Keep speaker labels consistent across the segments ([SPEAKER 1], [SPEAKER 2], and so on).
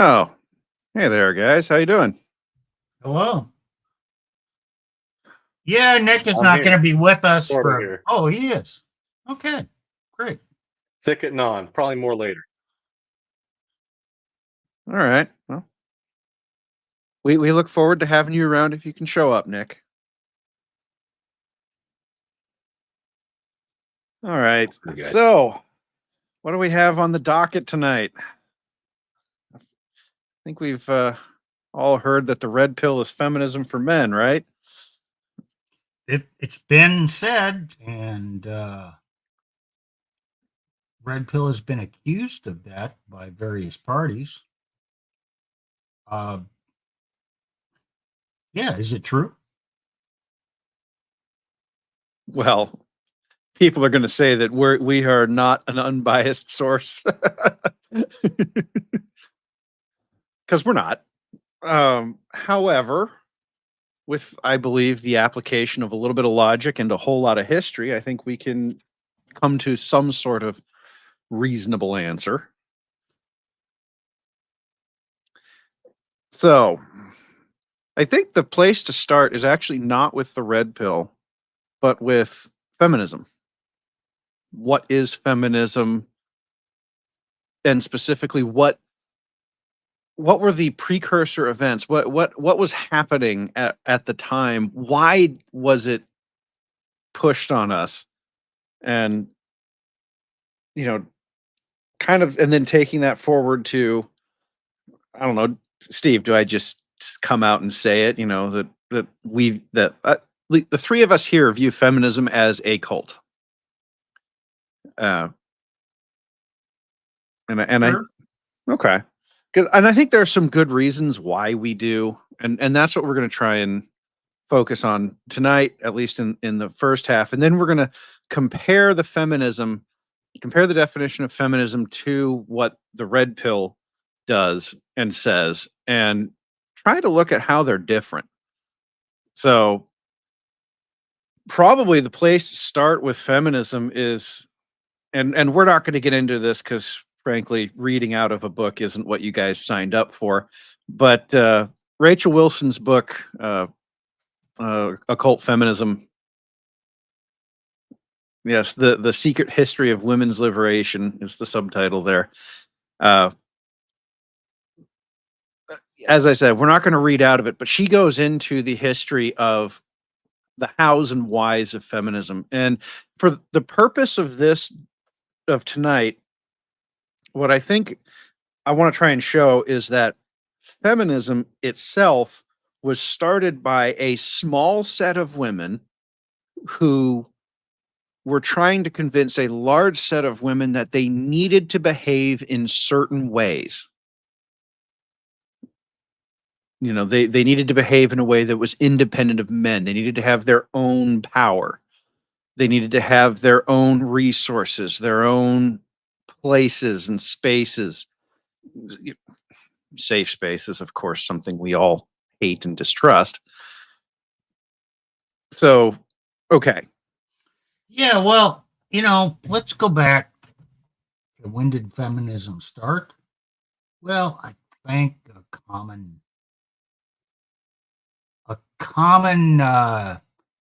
[SPEAKER 1] Oh, hey there, guys. How you doing?
[SPEAKER 2] Hello. Yeah, Nick is
[SPEAKER 3] I'm
[SPEAKER 2] not going
[SPEAKER 3] here.
[SPEAKER 2] to be with us
[SPEAKER 3] Sort of
[SPEAKER 2] for.
[SPEAKER 3] here.
[SPEAKER 2] Oh, he is. Okay, great.
[SPEAKER 3] Ticket on. Probably more later.
[SPEAKER 1] All right. Well, we look forward to having you around if you can show up, Nick. All right.
[SPEAKER 3] You guys.
[SPEAKER 1] So, what do we have on the docket tonight? I think we've all heard that the red pill is feminism for men, right?
[SPEAKER 2] It's been said, and Red Pill has been accused of that by various parties. Yeah, is it true?
[SPEAKER 1] Well, people are going to say that we are not an unbiased source because we're not. However, with, I believe, the application of a little bit of logic and a whole lot of history, I think we can come to some sort of reasonable answer. So, I think the place to start is actually not with the red pill, but with feminism. What is feminism? And specifically, what were the precursor events? What was happening at the time? Why was it pushed on us? And kind of, and then taking that forward to, I don't know, Steve, do I just come out and say it? The three of us here view feminism as a cult. Uh, and
[SPEAKER 2] Sure.
[SPEAKER 1] Okay. And I think there are some good reasons why we do, and that's what we're going to try and focus on tonight, at least in the first half, and then we're going to compare the definition of feminism to what the red pill does and says, and try to look at how they're different. So, probably the place to start with feminism is, and we're not going to get into this because, frankly, reading out of a book isn't what you guys signed up for. But Rachel Wilson's book, Occult Feminism. Yes, the Secret History of Women's Liberation is the subtitle there. As I said, we're not going to read out of it, but she goes into the history of the hows and whys of feminism. And for the purpose of tonight, what I think I want to try and show is that feminism itself was started by a small set of women who were trying to convince a large set of women that they needed to behave in certain ways. They needed to behave in a way that was independent of men. They needed to have their own power. They needed to have their own resources, their own places and spaces. Safe spaces, of course, something we all hate and distrust. So, okay.
[SPEAKER 2] Yeah, well, let's go back. When did feminism start? Well, I think a common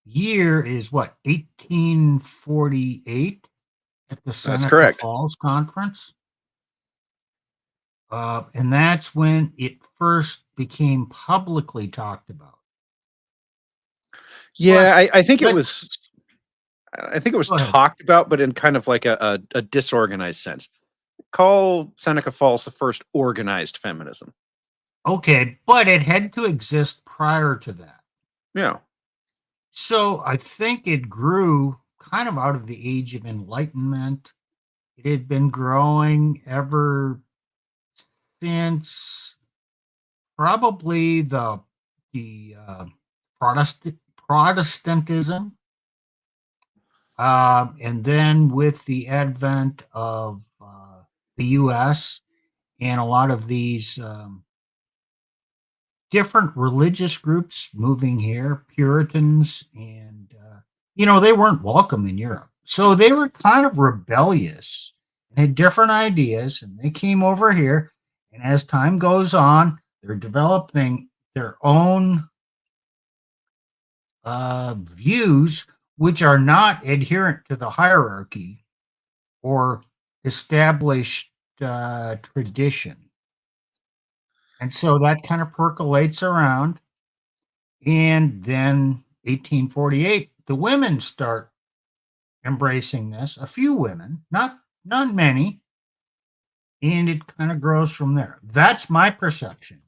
[SPEAKER 2] year is what, 1848 at the Seneca
[SPEAKER 1] correct.
[SPEAKER 2] Falls Conference. And that's when it first became publicly talked about.
[SPEAKER 1] Yeah, I think it was.
[SPEAKER 2] Go ahead.
[SPEAKER 1] Talked about, but in kind of like a disorganized sense. Call Seneca Falls the first organized feminism.
[SPEAKER 2] Okay, but it had to exist prior to that.
[SPEAKER 1] Yeah.
[SPEAKER 2] So I think it grew kind of out of the Age of Enlightenment. It had been growing ever since probably the Protestantism, and then with the advent of the U.S. and a lot of these different religious groups moving here, Puritans, and they weren't welcome in Europe, so they were kind of rebellious and had different ideas, and they came over here. And as time goes on, they're developing their own views, which are not adherent to the hierarchy or established tradition. And so that kind of percolates around. And then 1848, the women start embracing this. A few women, not many. And it kind of grows from there. That's my perception.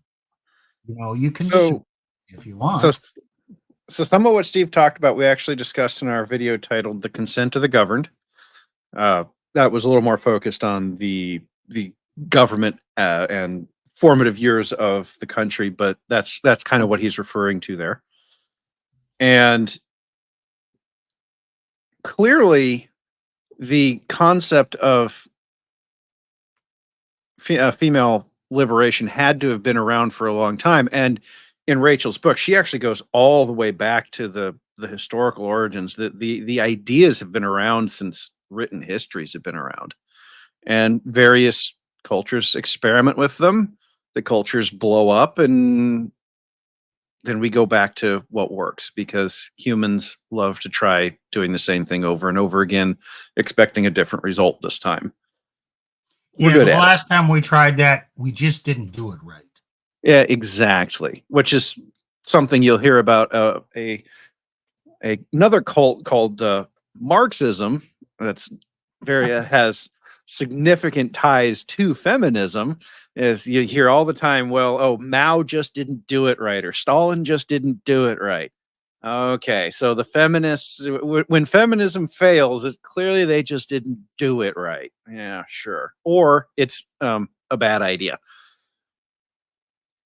[SPEAKER 2] You can disagree if you want.
[SPEAKER 1] So some of what Steve talked about, we actually discussed in our video titled "The Consent of the Governed." That was a little more focused on the government and formative years of the country, but that's kind of what he's referring to there. And clearly, the concept of female liberation had to have been around for a long time. And in Rachel's book, she actually goes all the way back to the historical origins. The ideas have been around since written histories have been around, and various cultures experiment with them. The cultures blow up, and then we go back to what works, because humans love to try doing the same thing over and over again, expecting a different result this time. We're good
[SPEAKER 2] the
[SPEAKER 1] at it.
[SPEAKER 2] last time we tried that, we just didn't do it right.
[SPEAKER 1] Yeah, exactly. Which is something you'll hear about another cult called Marxism. That's has significant ties to feminism. Is you hear all the time, well, Mao just didn't do it right, or Stalin just didn't do it right. Okay, so the feminists, when feminism fails, it's clearly they just didn't do it right. Yeah, sure. Or it's a bad idea.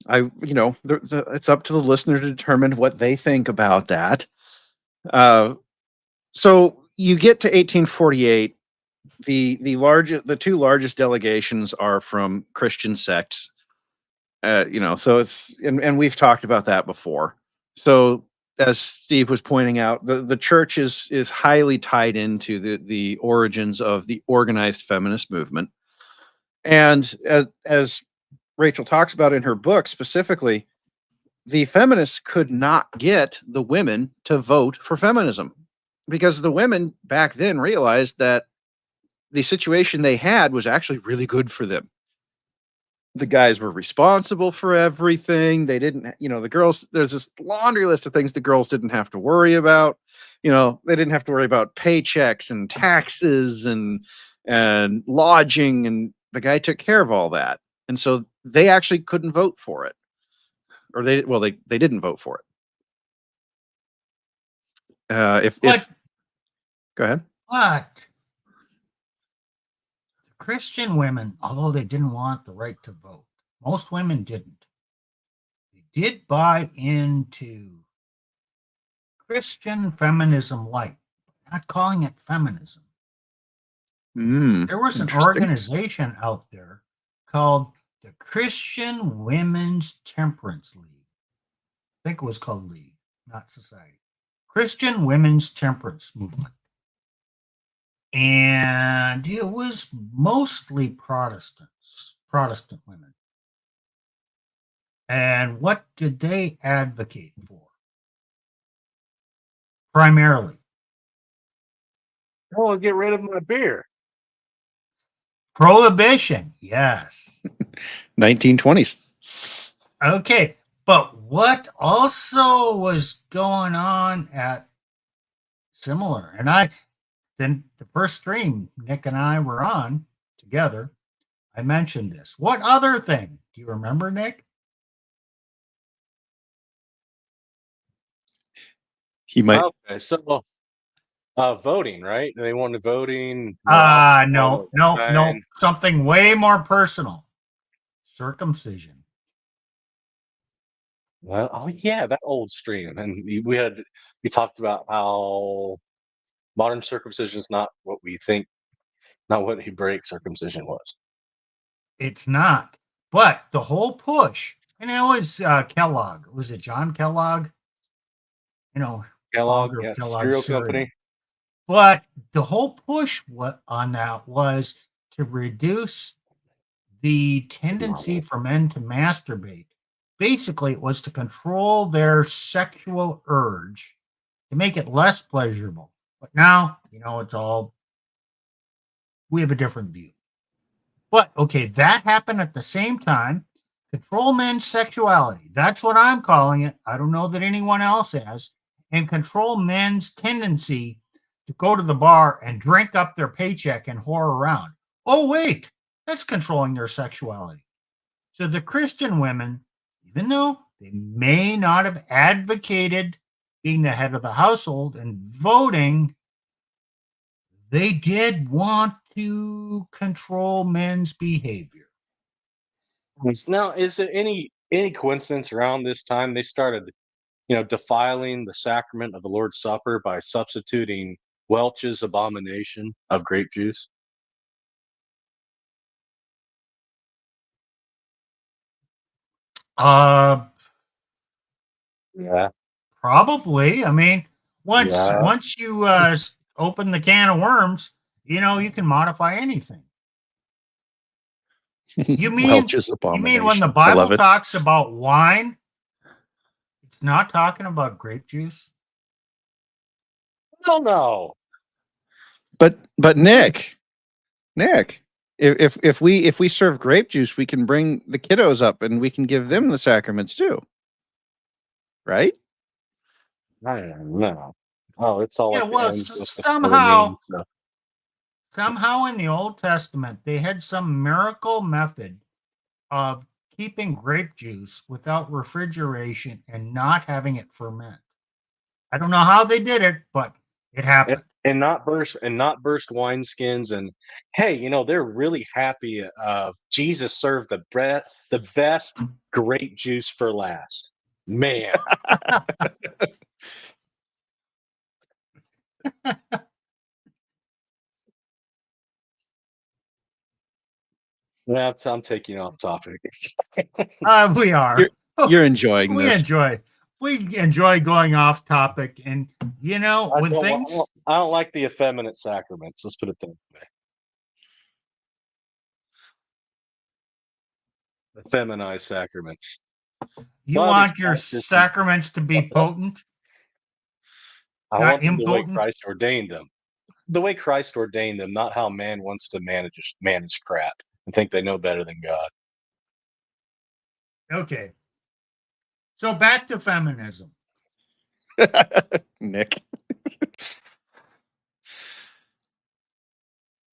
[SPEAKER 1] It's up to the listener to determine what they think about that. So you get to 1848. The two largest delegations are from Christian sects. So it's and we've talked about that before. So as Steve was pointing out, the church is highly tied into the origins of the organized feminist movement, and as Rachel talks about in her book specifically, the feminists could not get the women to vote for feminism, because the women back then realized that the situation they had was actually really good for them. The guys were responsible for everything. They didn't, the girls, there's this laundry list of things the girls didn't have to worry about. They didn't have to worry about paychecks and taxes and lodging, and the guy took care of all that. And so they actually couldn't vote for it. Or they didn't vote for it. Go ahead.
[SPEAKER 2] But Christian women, although they didn't want the right to vote, most women didn't. They did buy into Christian feminism light, not calling it feminism. There was an organization out there called the Christian Women's Temperance League. I think it was called League, not Society. Christian Women's Temperance Movement. And it was mostly Protestant women. And what did they advocate for? Primarily.
[SPEAKER 3] Oh, get rid of my beer.
[SPEAKER 2] Prohibition, yes.
[SPEAKER 1] 1920s.
[SPEAKER 2] Okay, but what also was going on at similar, and then the first stream Nick and I were on together, I mentioned this. What other thing? Do you remember, Nick?
[SPEAKER 1] He might.
[SPEAKER 3] Okay, so voting, right? They wanted voting.
[SPEAKER 2] No. Something way more personal. Circumcision.
[SPEAKER 3] Well, oh yeah, that old stream, and we talked about how modern circumcision is not what we think, not what Hebraic circumcision was.
[SPEAKER 2] It's not, but the whole push, and it was Kellogg. Was it John Kellogg?
[SPEAKER 3] Kellogg,
[SPEAKER 2] Kellogg
[SPEAKER 3] cereal company.
[SPEAKER 2] But the whole push on that was to reduce the tendency for men to masturbate, basically it was to control their sexual urge to make it less pleasurable. But now, it's all, we have a different view. But okay, that happened at the same time. Control men's sexuality. That's what I'm calling it. I don't know that anyone else has. And control men's tendency to go to the bar and drink up their paycheck and whore around. Oh, wait, that's controlling their sexuality. So the Christian women, even though they may not have advocated being the head of the household and voting, they did want to control men's behavior.
[SPEAKER 3] Now, is it any coincidence around this time they started, defiling the sacrament of the Lord's Supper by substituting Welch's abomination of grape juice?
[SPEAKER 2] Yeah,
[SPEAKER 3] Yeah.
[SPEAKER 2] probably. I mean, once
[SPEAKER 3] Yeah.
[SPEAKER 2] once you open the can of worms, you can modify anything. You mean
[SPEAKER 1] Welch's
[SPEAKER 2] you
[SPEAKER 1] abomination.
[SPEAKER 2] mean when the
[SPEAKER 1] I love
[SPEAKER 2] Bible
[SPEAKER 1] it.
[SPEAKER 2] talks about wine, it's not talking about grape juice?
[SPEAKER 3] Oh no.
[SPEAKER 1] But Nick, if we serve grape juice, we can bring the kiddos up and we can give them the sacraments too, right?
[SPEAKER 3] I don't know. Oh, it's all
[SPEAKER 2] Yeah,
[SPEAKER 3] like the
[SPEAKER 2] well,
[SPEAKER 3] ends with the
[SPEAKER 2] somehow
[SPEAKER 3] Halloween stuff.
[SPEAKER 2] somehow in the Old Testament they had some miracle method of keeping grape juice without refrigeration and not having it ferment. I don't know how they did it, but it happened.
[SPEAKER 3] And not burst wineskins. And hey, they're really happy. Jesus served the best grape juice for last. Man, I'm taking off topic.
[SPEAKER 2] We are.
[SPEAKER 1] You're enjoying
[SPEAKER 2] We
[SPEAKER 1] this.
[SPEAKER 2] enjoy going off topic, and
[SPEAKER 3] I
[SPEAKER 2] when
[SPEAKER 3] don't,
[SPEAKER 2] things
[SPEAKER 3] I don't like the effeminate sacraments. Let's put it that way. The feminized sacraments.
[SPEAKER 2] you
[SPEAKER 3] Well,
[SPEAKER 2] want
[SPEAKER 3] these
[SPEAKER 2] your
[SPEAKER 3] practices-
[SPEAKER 2] sacraments to be potent,
[SPEAKER 3] I
[SPEAKER 2] not
[SPEAKER 3] want them the way
[SPEAKER 2] impotent.
[SPEAKER 3] Christ ordained them. The way Christ ordained them, not how man wants to manage crap and think they know better than God.
[SPEAKER 2] Okay. So back to feminism.
[SPEAKER 1] Nick.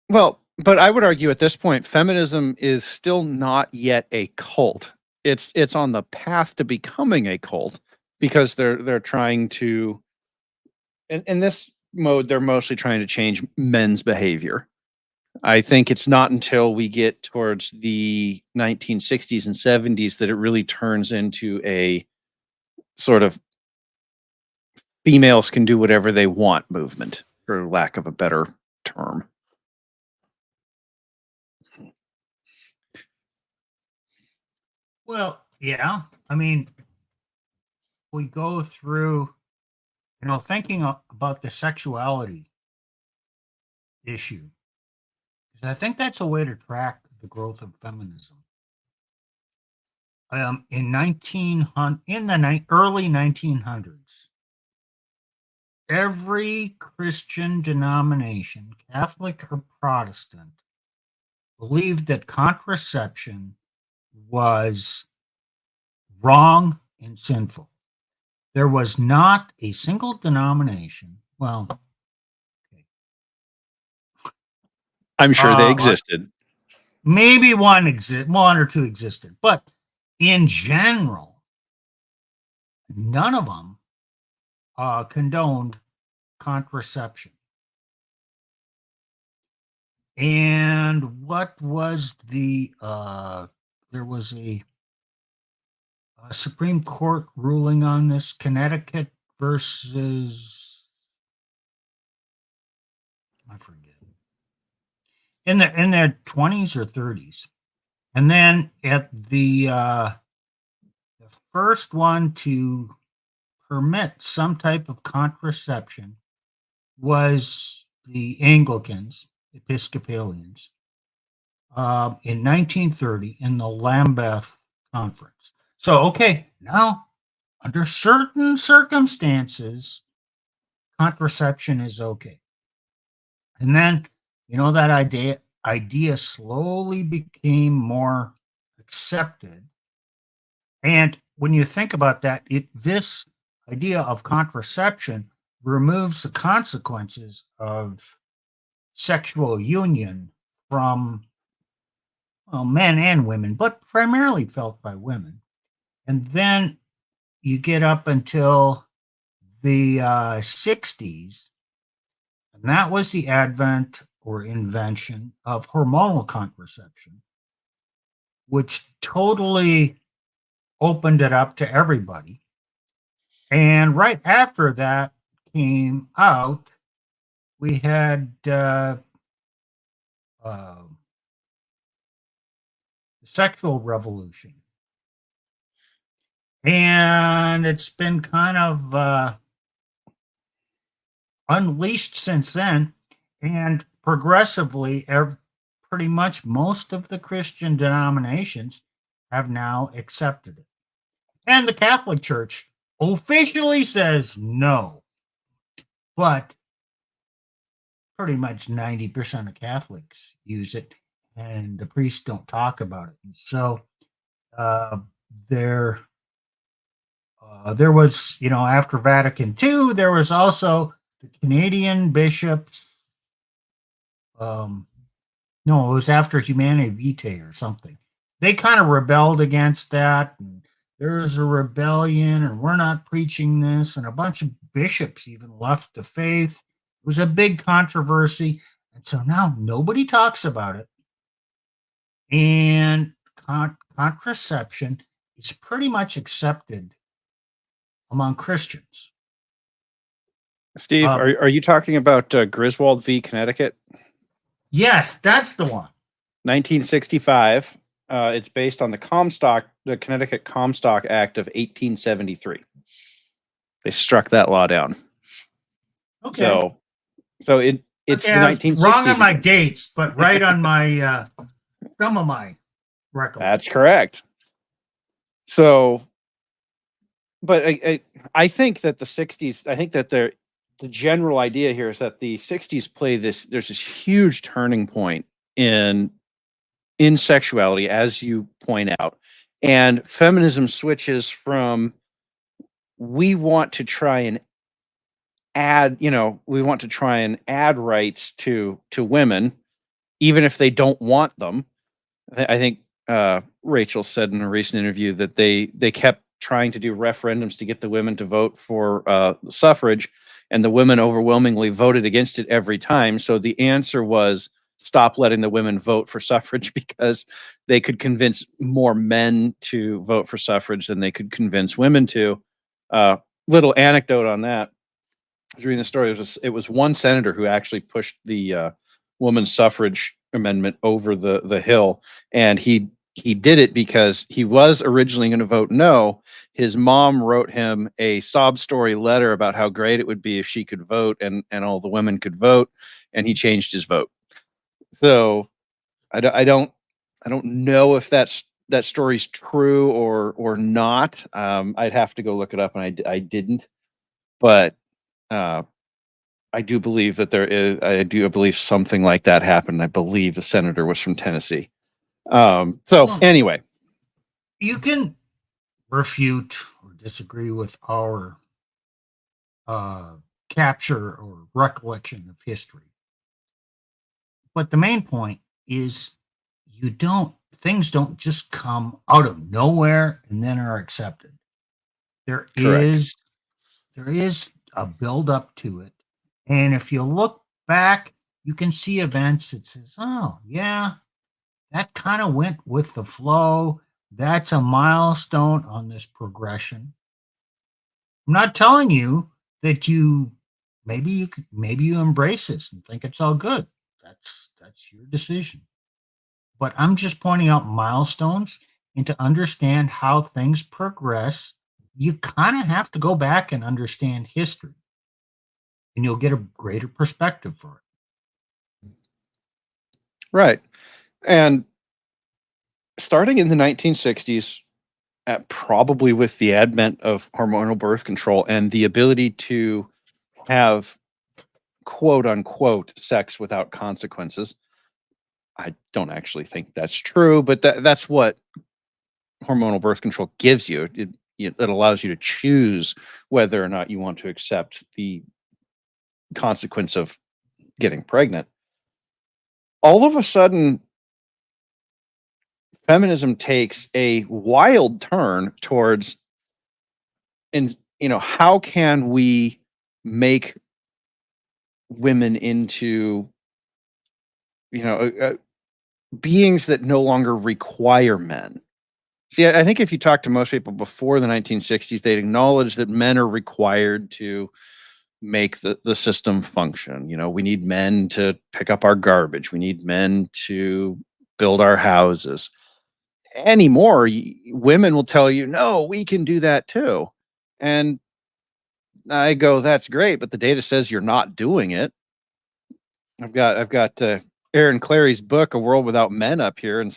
[SPEAKER 1] Well, but I would argue at this point, feminism is still not yet a cult. It's on the path to becoming a cult because they're trying to, in this mode, they're mostly trying to change men's behavior. I think it's not until we get towards the 1960s and 70s that it really turns into a sort of females can do whatever they want movement, for lack of a better term.
[SPEAKER 2] Well, yeah. I mean, we go through, thinking about the sexuality issue, because I think that's a way to track the growth of feminism. In the early 1900s, every Christian denomination, Catholic or Protestant, believed that contraception was wrong and sinful. There was not a single denomination. Well, okay.
[SPEAKER 1] I'm sure they existed.
[SPEAKER 2] Maybe one or two existed, but in general, none of them condoned contraception. And what was there was a Supreme Court ruling on this, Connecticut versus, I forget, in their 20s or 30s. And then at the first one to permit some type of contraception was the Anglicans, Episcopalians. in 1930 in the Lambeth Conference. So, okay, now under certain circumstances, contraception is okay. And then, that idea slowly became more accepted. And when you think about that, this idea of contraception removes the consequences of sexual union from men and women, but primarily felt by women. And then you get up until the 60s, and that was the advent or invention of hormonal contraception, which totally opened it up to everybody. And right after that came out, we had the sexual revolution. And it's been kind of unleashed since then. And progressively, pretty much most of the Christian denominations have now accepted it. And the Catholic Church officially says no. But pretty much 90% of Catholics use it, and the priests don't talk about it. And so there was, after Vatican II, there was also the Canadian bishops. No, it was after Humanae Vitae or something. They kind of rebelled against that. And there was a rebellion, and we're not preaching this. And a bunch of bishops even left the faith. It was a big controversy. And so now nobody talks about it. And contraception is pretty much accepted among Christians.
[SPEAKER 1] Steve, are you talking about Griswold v. Connecticut?
[SPEAKER 2] Yes, that's the one.
[SPEAKER 1] 1965. It's based on the Connecticut Comstock Act of 1873. They struck that law down.
[SPEAKER 2] Okay.
[SPEAKER 1] So it's the 1960s.
[SPEAKER 2] Wrong on my dates, but right on my some of my records.
[SPEAKER 1] That's correct. So, but I think that the 60s, I think that the general idea here is that the 60s there's this huge turning point in sexuality, as you point out, and feminism switches from we want to try and add rights to women, even if they don't want them. I think Rachel said in a recent interview that they kept trying to do referendums to get the women to vote for suffrage, and the women overwhelmingly voted against it every time. So the answer was stop letting the women vote for suffrage, because they could convince more men to vote for suffrage than they could convince women to. Little anecdote on that. During the story, it was one senator who actually pushed the women's suffrage amendment over the hill, and he did it because he was originally going to vote no. His mom wrote him a sob story letter about how great it would be if she could vote and all the women could vote, and he changed his vote. So I don't know if that story's true or not. I'd have to go look it up, and I didn't. But I do believe that I do believe something like that happened. I believe the senator was from Tennessee. Anyway,
[SPEAKER 2] you can refute or disagree with our capture or recollection of history, but the main point is things don't just come out of nowhere and then are accepted. There is a build up to it. And if you look back, you can see events that says, oh, yeah, that kind of went with the flow. That's a milestone on this progression. I'm not telling you that maybe you embrace this and think it's all good. That's your decision. But I'm just pointing out milestones, and to understand how things progress, you kind of have to go back and understand history, and you'll get a greater perspective for it.
[SPEAKER 1] Right. And starting in the 1960s, probably with the advent of hormonal birth control and the ability to have quote unquote sex without consequences. I don't actually think that's true, but that's what hormonal birth control gives you. It allows you to choose whether or not you want to accept the consequence of getting pregnant. All of a sudden, feminism takes a wild turn towards, and how can we make women into beings that no longer require men. See, I think if you talk to most people before the 1960s, they'd acknowledge that men are required to make the system function. We need men to pick up our garbage. We need men to build our houses. Anymore, women will tell you, no, we can do that too. And I go, that's great, but the data says you're not doing it. I've got Aaron Clary's book, A World Without Men, up here, and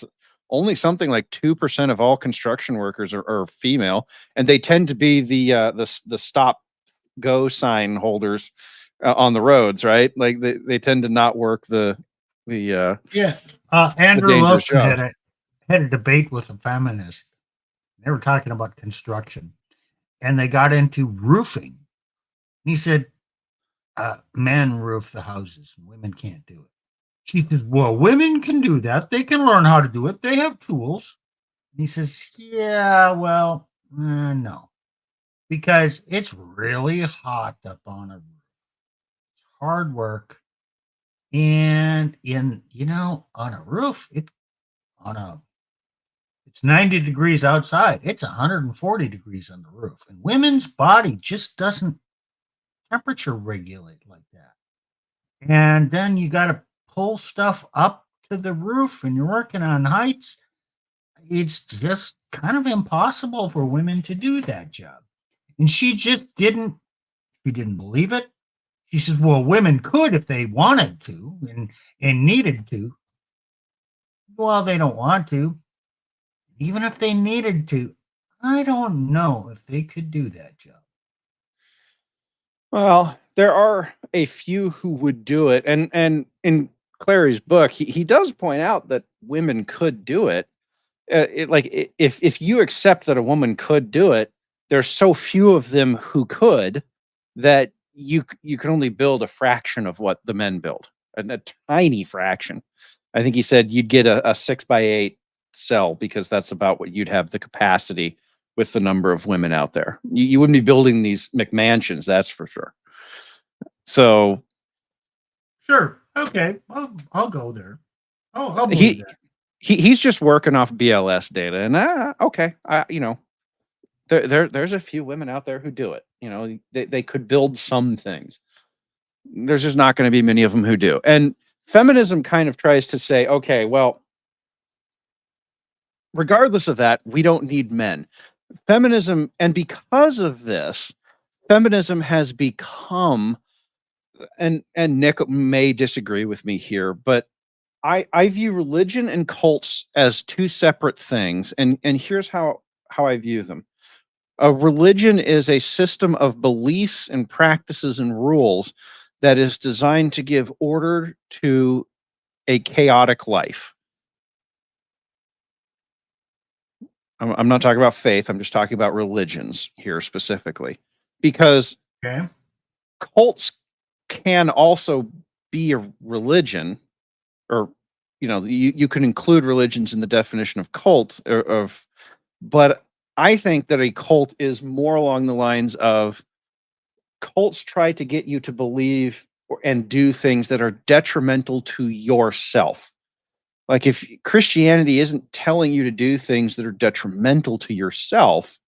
[SPEAKER 1] only something like 2% of all construction workers are female, and they tend to be the stop go sign holders on the roads, right? Like they tend to not work the
[SPEAKER 2] Andrew
[SPEAKER 1] dangerous
[SPEAKER 2] Wilson
[SPEAKER 1] jobs.
[SPEAKER 2] had a debate with a feminist. They were talking about construction, and they got into roofing. And he said, men roof the houses, and women can't do it. She says, well, women can do that. They can learn how to do it. They have tools. And he says, yeah, well, no, because it's really hot up on a roof. It's hard work. And on a roof, it's 90 degrees outside. It's 140 degrees on the roof. And women's body just doesn't temperature regulate like that. And then you got to pull stuff up to the roof and you're working on heights. It's just kind of impossible for women to do that job. And she didn't believe it. She says, well, women could if they wanted to and needed to. Well, they don't want to. Even if they needed to, I don't know if they could do that job.
[SPEAKER 1] Well, there are a few who would do it, and in Clary's book, he does point out that women could do it. If you accept that a woman could do it, there's so few of them who could that you can only build a fraction of what the men build, a tiny fraction. I think he said you'd get a 6x8 cell because that's about what you'd have the capacity with the number of women out there. You wouldn't be building these McMansions, that's for sure. So
[SPEAKER 2] sure, okay, I'll go there. I'll believe that.
[SPEAKER 1] He's just working off BLS data, and okay, there's a few women out there who do it. They could build some things. There's just not going to be many of them who do. And feminism kind of tries to say, okay, well, regardless of that, we don't need men. Feminism, and because of this, feminism has become, and Nick may disagree with me here, but I view religion and cults as two separate things, and here's how I view them. A religion is a system of beliefs and practices and rules that is designed to give order to a chaotic life. I'm not talking about faith. I'm just talking about religions here specifically, because
[SPEAKER 2] Okay.
[SPEAKER 1] cults can also be a religion, or you can include religions in the definition of cult but I think that a cult is more along the lines of cults try to get you to believe and do things that are detrimental to yourself. Like if Christianity isn't telling you to do things that are detrimental to yourself,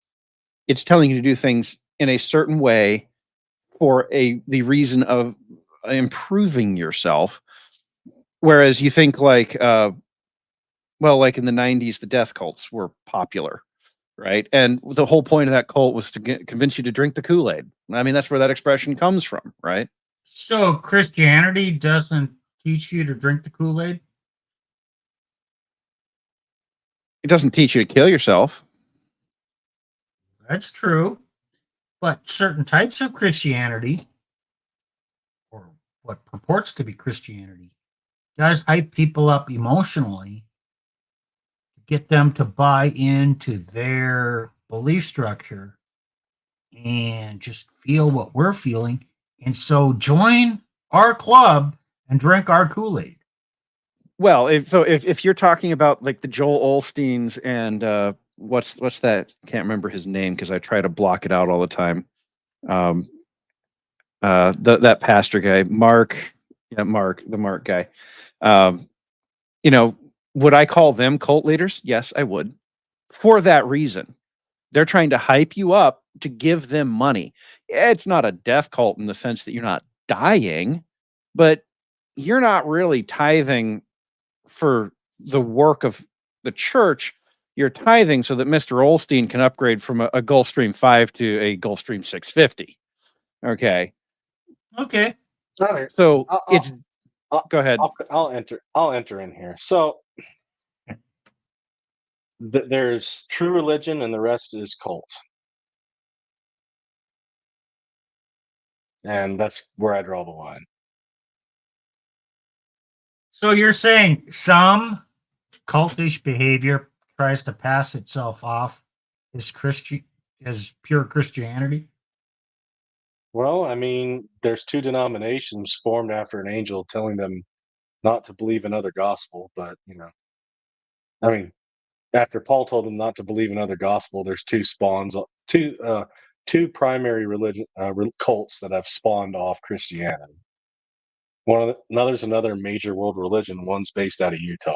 [SPEAKER 1] it's telling you to do things in a certain way for the reason of improving yourself. Whereas you think like in the 90s, the death cults were popular, right? And the whole point of that cult was to convince you to drink the Kool-Aid. I mean, that's where that expression comes from, right?
[SPEAKER 2] So Christianity doesn't teach you to drink the Kool-Aid?
[SPEAKER 1] It doesn't teach you to kill yourself.
[SPEAKER 2] That's true. But certain types of Christianity, or what purports to be Christianity, does hype people up emotionally to get them to buy into their belief structure and just feel what we're feeling. And so join our club and drink our Kool-Aid.
[SPEAKER 1] Well, if you're talking about like the Joel Olsteins and what's that? Can't remember his name because I try to block it out all the time. That pastor guy, Mark, the Mark guy. You know, would I call them cult leaders? Yes, I would. For that reason, they're trying to hype you up to give them money. It's not a death cult in the sense that you're not dying, but you're not really tithing for the work of the church. You're tithing so that Mr. Olstein can upgrade from a Gulfstream 5 to a Gulfstream 650. Okay.
[SPEAKER 2] Okay.
[SPEAKER 3] All right.
[SPEAKER 1] So
[SPEAKER 3] I'll-
[SPEAKER 1] go ahead.
[SPEAKER 3] I'll enter in here. So there's true religion, and the rest is cult, and that's where I draw the line.
[SPEAKER 2] So you're saying some cultish behavior tries to pass itself off as pure Christianity?
[SPEAKER 3] Well, I mean, there's two denominations formed after an angel telling them not to believe another gospel, but I mean, after Paul told them not to believe another gospel, there's two primary religion cults that have spawned off Christianity. Another's another major world religion. One's based out of Utah.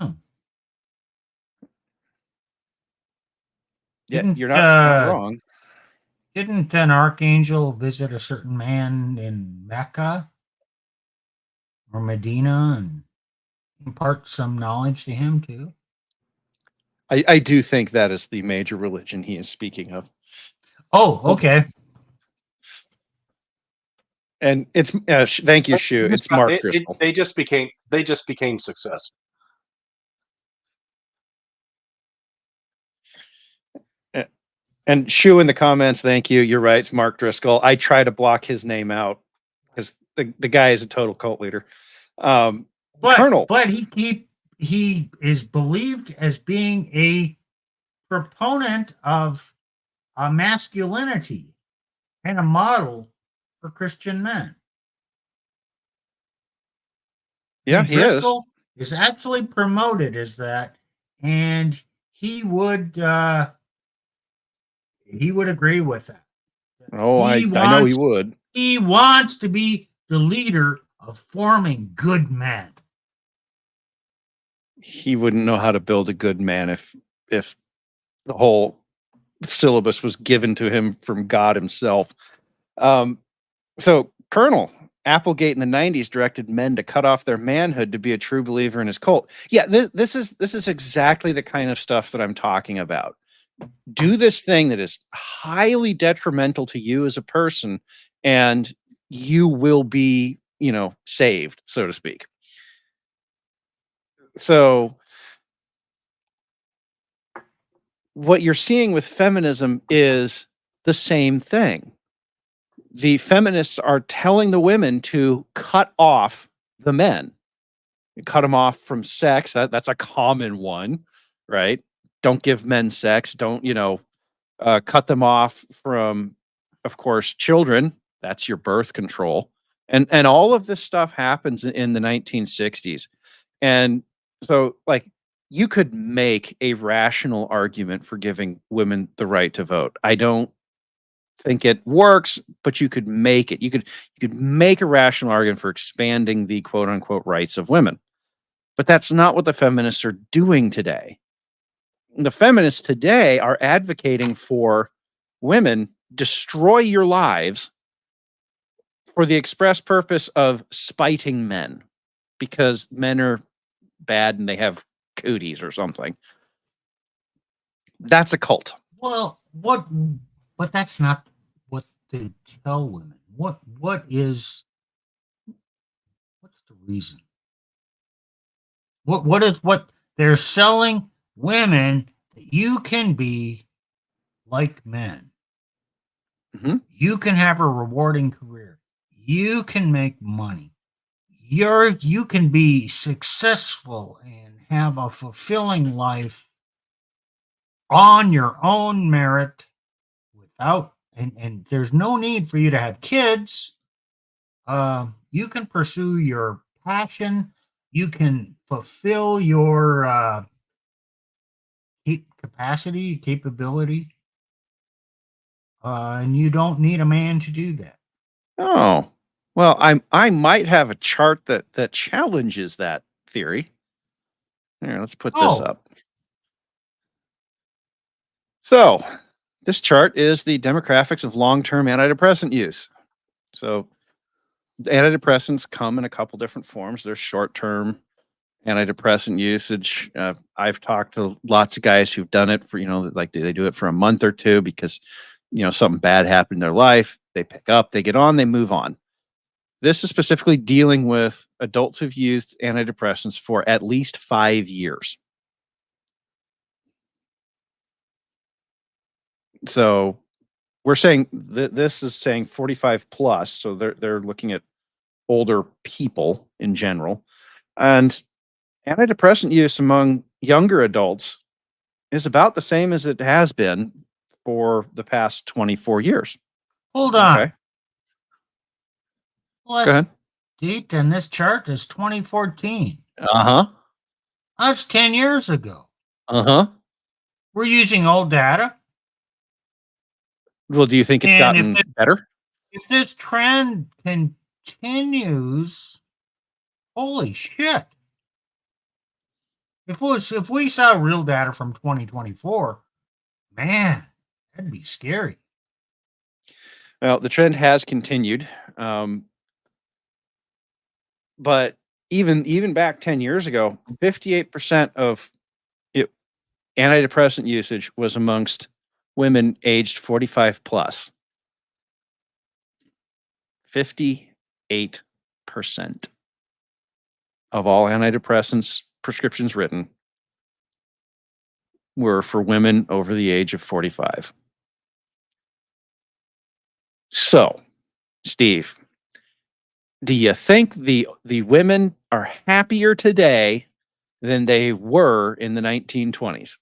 [SPEAKER 2] Oh.
[SPEAKER 1] Yeah,
[SPEAKER 2] Didn't,
[SPEAKER 1] you're not wrong.
[SPEAKER 2] Didn't an archangel visit a certain man in Mecca or Medina and impart some knowledge to him too?
[SPEAKER 1] I do think that is the major religion he is speaking of.
[SPEAKER 2] Oh, okay.
[SPEAKER 1] And it's thank you, Shu. It's Mark Driscoll.
[SPEAKER 3] They just became successful.
[SPEAKER 1] And Shu in the comments, thank you. You're right. It's Mark Driscoll. I try to block his name out because the guy is a total cult leader. Colonel.
[SPEAKER 2] But he is believed as being a proponent of a masculinity and a model for Christian men.
[SPEAKER 1] Yeah, he is.
[SPEAKER 2] Driscoll is actually promoted as that, and he would agree with that.
[SPEAKER 1] Oh, I know he would.
[SPEAKER 2] He wants to be the leader of forming good men.
[SPEAKER 1] He wouldn't know how to build a good man if the whole syllabus was given to him from God himself. So Colonel Applegate in the 90s directed men to cut off their manhood to be a true believer in his cult. Yeah, this is exactly the kind of stuff that I'm talking about. Do this thing that is highly detrimental to you as a person, and you will be, saved, so to speak. So what you're seeing with feminism is the same thing. The feminists are telling the women to cut off the men, cut them off from sex. That's a common one, right? Don't give men sex. Don't, cut them off from, of course, children. That's your birth control. And all of this stuff happens in the 1960s. And so, like, you could make a rational argument for giving women the right to vote. I don't think it works, but you could make it. You could make a rational argument for expanding the quote unquote rights of women. But that's not what the feminists are doing today. The feminists today are advocating for women destroy your lives for the express purpose of spiting men because men are bad and they have cooties or something. That's a cult.
[SPEAKER 2] Well, but that's not what they tell women. What's the reason? What they're selling women that you can be like men.
[SPEAKER 1] Mhm.
[SPEAKER 2] You can have a rewarding career. You can make money. You can be successful and have a fulfilling life on your own merit without and there's no need for you to have kids. You can pursue your passion. You can fulfill your capability, and you don't need a man to do that.
[SPEAKER 1] Oh, well, I might have a chart that challenges that theory. Here, let's put this
[SPEAKER 2] Oh,
[SPEAKER 1] up. So, this chart is the demographics of long-term antidepressant use. So, antidepressants come in a couple different forms. There's short-term antidepressant usage. I've talked to lots of guys who've done it for, like they do it for a month or two because, something bad happened in their life. They pick up, they get on, they move on. This is specifically dealing with adults who've used antidepressants for at least 5 years. So we're saying this is saying 45 plus. So they're looking at older people in general. And antidepressant use among younger adults is about the same as it has been for the past 24 years.
[SPEAKER 2] hold on.
[SPEAKER 1] Okay. Go
[SPEAKER 2] Last
[SPEAKER 1] ahead.
[SPEAKER 2] date in this chart is 2014.
[SPEAKER 1] Uh-huh.
[SPEAKER 2] That's 10 years ago.
[SPEAKER 1] Uh-huh.
[SPEAKER 2] We're using old data.
[SPEAKER 1] Well, do you think it's
[SPEAKER 2] And
[SPEAKER 1] gotten better?
[SPEAKER 2] if this trend continues, holy shit. If we saw real data from 2024, man, that'd be scary.
[SPEAKER 1] Well, the trend has continued. But even back 10 years ago, 58% of antidepressant usage was amongst women aged 45 plus. 58% of all antidepressants prescriptions written were for women over the age of 45. So, Steve, do you think the women are happier today than they were in the 1920s?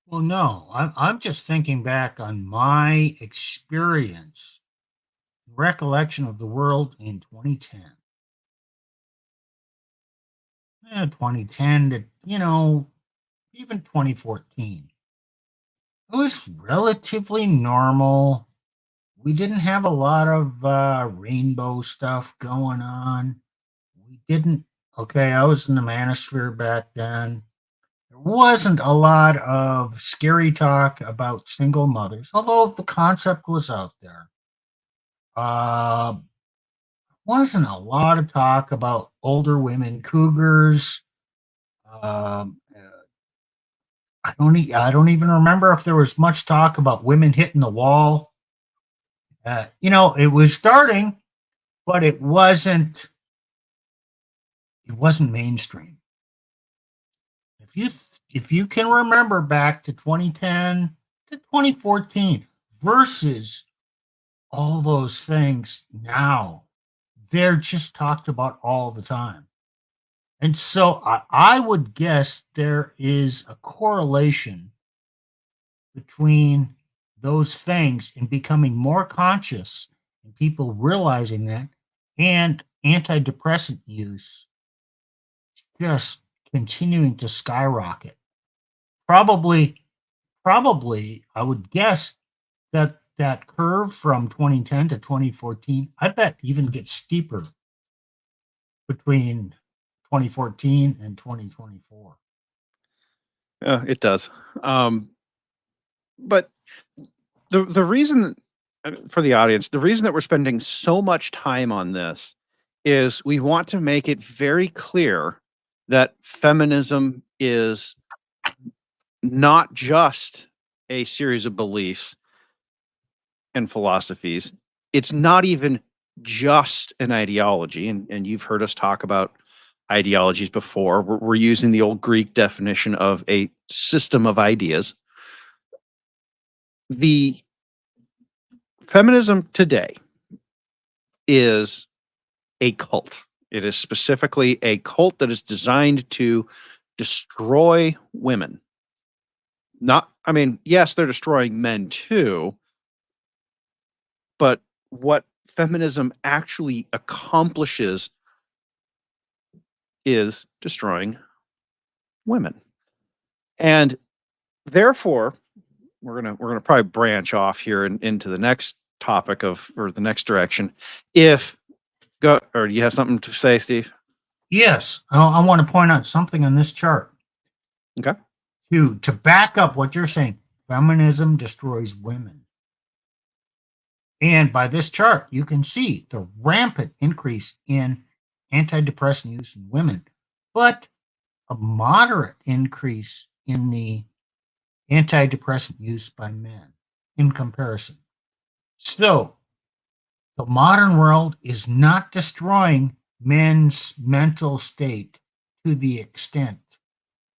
[SPEAKER 2] Well, no, I'm just thinking back on my experience, recollection of the world in 2010. 2010 to, even 2014. It was relatively normal. We didn't have a lot of rainbow stuff going on. We didn't, okay, I was in the manosphere back then. There wasn't a lot of scary talk about single mothers, although the concept was out there. Wasn't a lot of talk about older women cougars. I don't even remember if there was much talk about women hitting the wall. It was starting, but it wasn't mainstream. If you can remember back to 2010 to 2014 versus all those things now, they're just talked about all the time. And so I would guess there is a correlation between those things and becoming more conscious and people realizing that and antidepressant use just continuing to skyrocket. Probably I would guess that curve from 2010 to 2014, I bet even gets steeper between 2014 and 2024.
[SPEAKER 1] It does. But the reason for the audience, the reason that we're spending so much time on this is we want to make it very clear that feminism is not just a series of beliefs and philosophies. It's not even just an ideology. And you've heard us talk about ideologies before. We're using the old Greek definition of a system of ideas. The feminism today is a cult. It is specifically a cult that is designed to destroy women. I mean, yes, they're destroying men too, but what feminism actually accomplishes is destroying women. And therefore, we're gonna probably branch off here into the next topic or the next direction. Or do you have something to say, Steve?
[SPEAKER 2] Yes, I want to point out something on this chart.
[SPEAKER 1] Okay.
[SPEAKER 2] To back up what you're saying, feminism destroys women. And by this chart, you can see the rampant increase in antidepressant use in women, but a moderate increase in the antidepressant use by men in comparison. So the modern world is not destroying men's mental state to the extent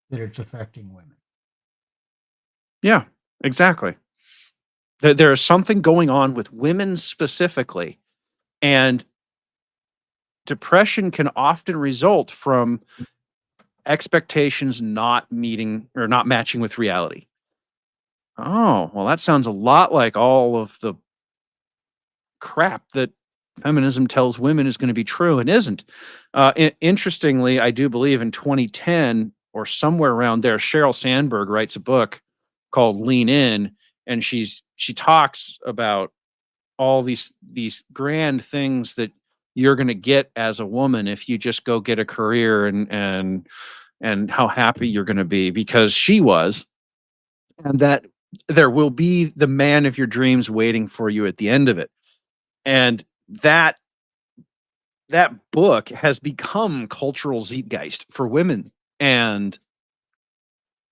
[SPEAKER 2] that it's affecting women.
[SPEAKER 1] Yeah, exactly. There is something going on with women specifically, and depression can often result from expectations not meeting or not matching with reality. Oh, well, that sounds a lot like all of the crap that feminism tells women is going to be true and isn't. Interestingly, I do believe in 2010 or somewhere around there, Sheryl Sandberg writes a book called Lean In, and she talks about all these grand things that you're going to get as a woman if you just go get a career, and how happy you're going to be, because she was, and that there will be the man of your dreams waiting for you at the end of it. And that book has become cultural zeitgeist for women, and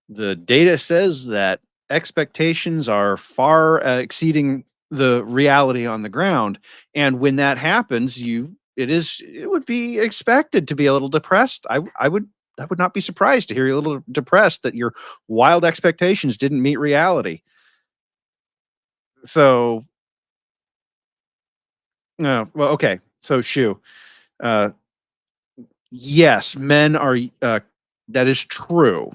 [SPEAKER 1] the data says that expectations are far exceeding the reality on the ground. And when that happens, it would be expected to be a little depressed. I would not be surprised to hear you a little depressed that your wild expectations didn't meet reality. So, no, well, okay. So, Shu, uh, yes, men are. That is true,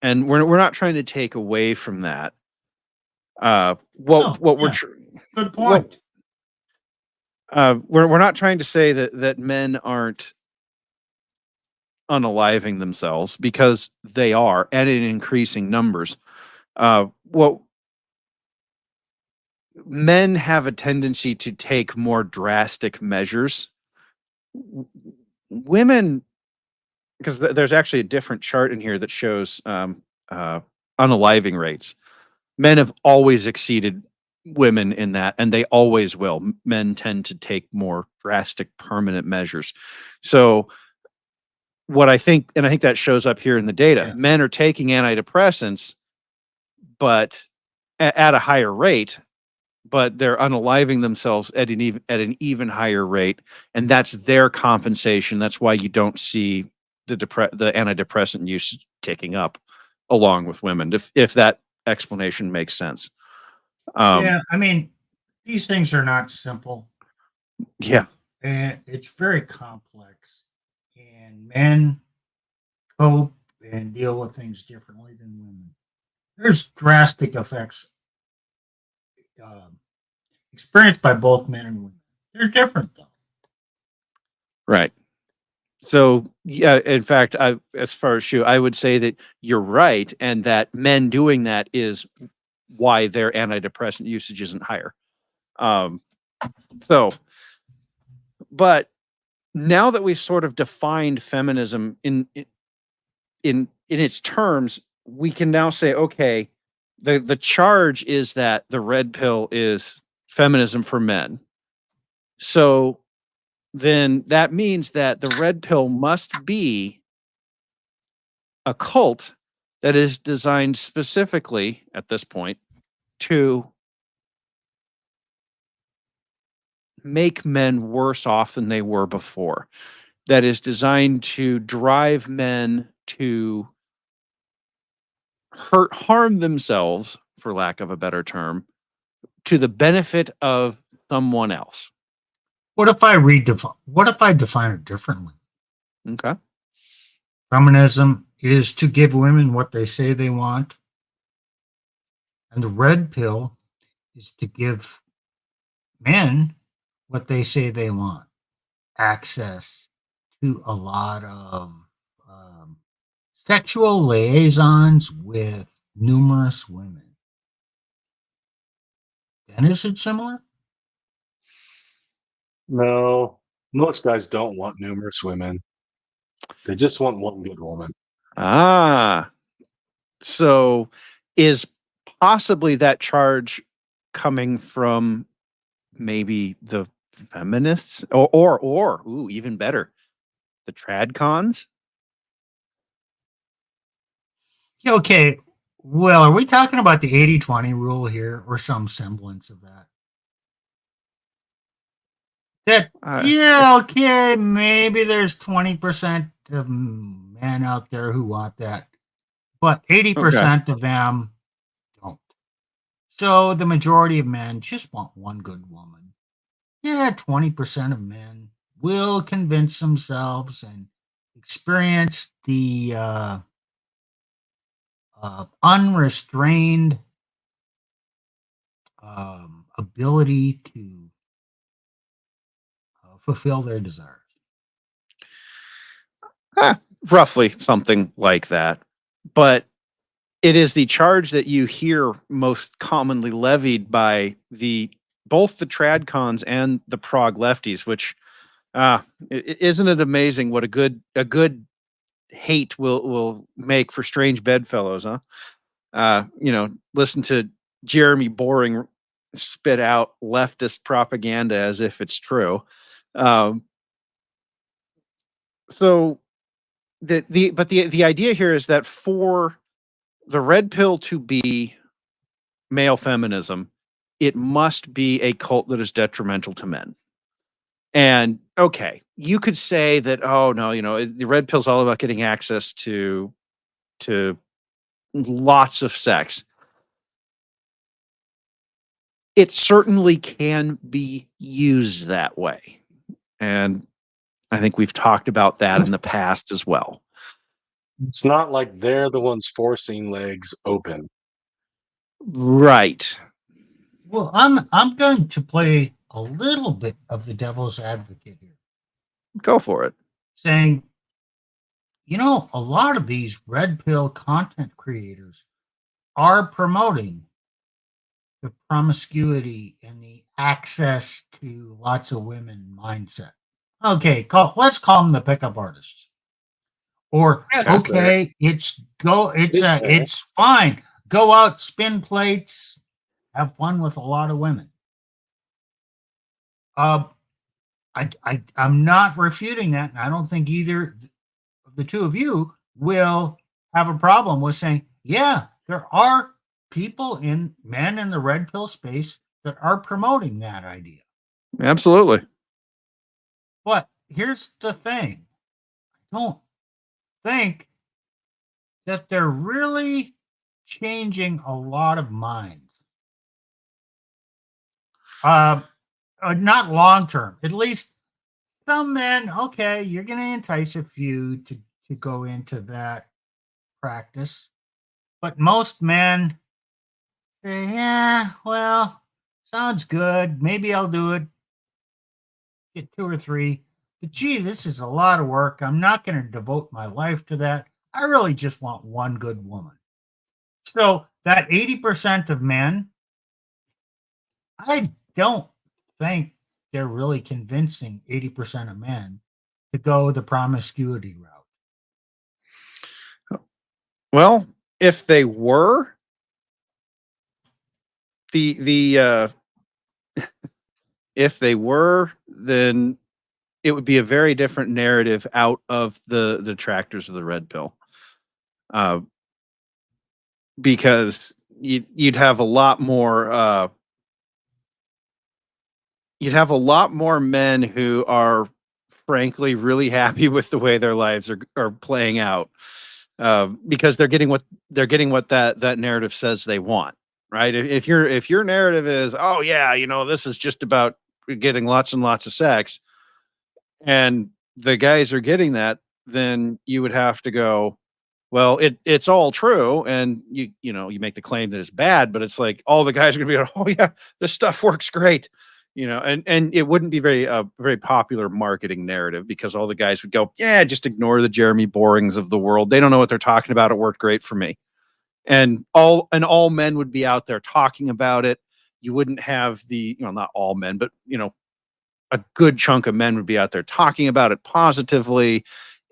[SPEAKER 1] and we're not trying to take away from that. What we're
[SPEAKER 2] Good point.
[SPEAKER 1] we're not trying to say that men aren't unaliving themselves, because they are, and in increasing numbers. What men have a tendency to take more drastic measures. Women, because there's actually a different chart in here that shows unaliving rates. Men have always exceeded women in that, and they always will. Men tend to take more drastic, permanent measures. So what I think, and I think that shows up here in the data,
[SPEAKER 2] Yeah.
[SPEAKER 1] men are taking antidepressants, but at a higher rate, but they're unaliving themselves at an even higher rate, and that's their compensation. That's why you don't see the antidepressant use ticking up along with women, if that explanation makes sense.
[SPEAKER 2] Yeah, I mean, these things are not simple.
[SPEAKER 1] Yeah.
[SPEAKER 2] And it's very complex. And men cope and deal with things differently than women. There's drastic effects experienced by both men and women. They're different, though.
[SPEAKER 1] Right. So, yeah, in fact, as far as Shu, I would say that you're right, and that men doing that is why their antidepressant usage isn't higher. But now that we've sort of defined feminism in its terms, we can now say, okay, the charge is that the red pill is feminism for men. So then that means that the red pill must be a cult that is designed specifically at this point to make men worse off than they were before. that is designed to drive men to harm themselves, for lack of a better term, to the benefit of someone else.
[SPEAKER 2] What if I define it differently?
[SPEAKER 1] Okay.
[SPEAKER 2] Feminism is to give women what they say they want, and the red pill is to give men what they say they want. Access to a lot of sexual liaisons with numerous women. And is it similar?
[SPEAKER 3] No, most guys don't want numerous women. They just want one good woman.
[SPEAKER 1] Ah, so is possibly that charge coming from maybe the feminists or ooh, even better, the TradCons?
[SPEAKER 2] Okay. Well, are we talking about the 80-20 rule here or some semblance of that? Yeah, okay, maybe there's 20% of men out there who want that, but 80% of them don't. So the majority of men just want one good woman. Yeah, 20% of men will convince themselves and experience the unrestrained ability to fulfill their desires.
[SPEAKER 1] Roughly something like that. But it is the charge that you hear most commonly levied by both the TradCons and the Prog-Lefties, which isn't it amazing what a good hate will make for strange bedfellows, huh? Listen to Jeremy Boring spit out leftist propaganda as if it's true. So the idea here is that for the red pill to be male feminism, it must be a cult that is detrimental to men. And okay, you could say that, oh no, the red pill's all about getting access to lots of sex. It certainly can be used that way. And I think we've talked about that in the past as well.
[SPEAKER 3] It's not like they're the ones forcing legs open.
[SPEAKER 1] Right.
[SPEAKER 2] Well, I'm going to play a little bit of the devil's advocate here,
[SPEAKER 1] Go for it.
[SPEAKER 2] saying, a lot of these red pill content creators are promoting the promiscuity and the access to lots of women mindset. Okay, let's call them the pickup artists. Or okay, it's fine. Go out, spin plates, have fun with a lot of women. I'm not refuting that, and I don't think either of the two of you will have a problem with saying, yeah, there are men in the red pill space that are promoting that idea.
[SPEAKER 1] Absolutely.
[SPEAKER 2] But here's the thing. I don't think that they're really changing a lot of minds. Not long term. At least some men, okay, you're going to entice a few to go into that practice. But most men say, yeah, well, sounds good. Maybe I'll do it. Get 2 or 3. But gee, this is a lot of work. I'm not going to devote my life to that. I really just want one good woman. So that 80% of men, I don't think they're really convincing 80% of men to go the promiscuity route.
[SPEAKER 1] Well, if they were, if they were, then it would be a very different narrative out of the detractors of the red pill. Because you'd have a lot more men who are frankly really happy with the way their lives are playing out, because they're getting what that narrative says they want, right? If your narrative is, oh yeah, this is just about getting lots and lots of sex, and the guys are getting that, then you would have to go, well, it's all true, and you make the claim that it's bad, but it's like all the guys are gonna be like, oh yeah, this stuff works great, and it wouldn't be very popular marketing narrative, because all the guys would go, yeah, just ignore the Jeremy Borings of the world. They don't know what they're talking about. It worked great for me, and all men would be out there talking about it. You wouldn't have the, not all men, but a good chunk of men would be out there talking about it positively.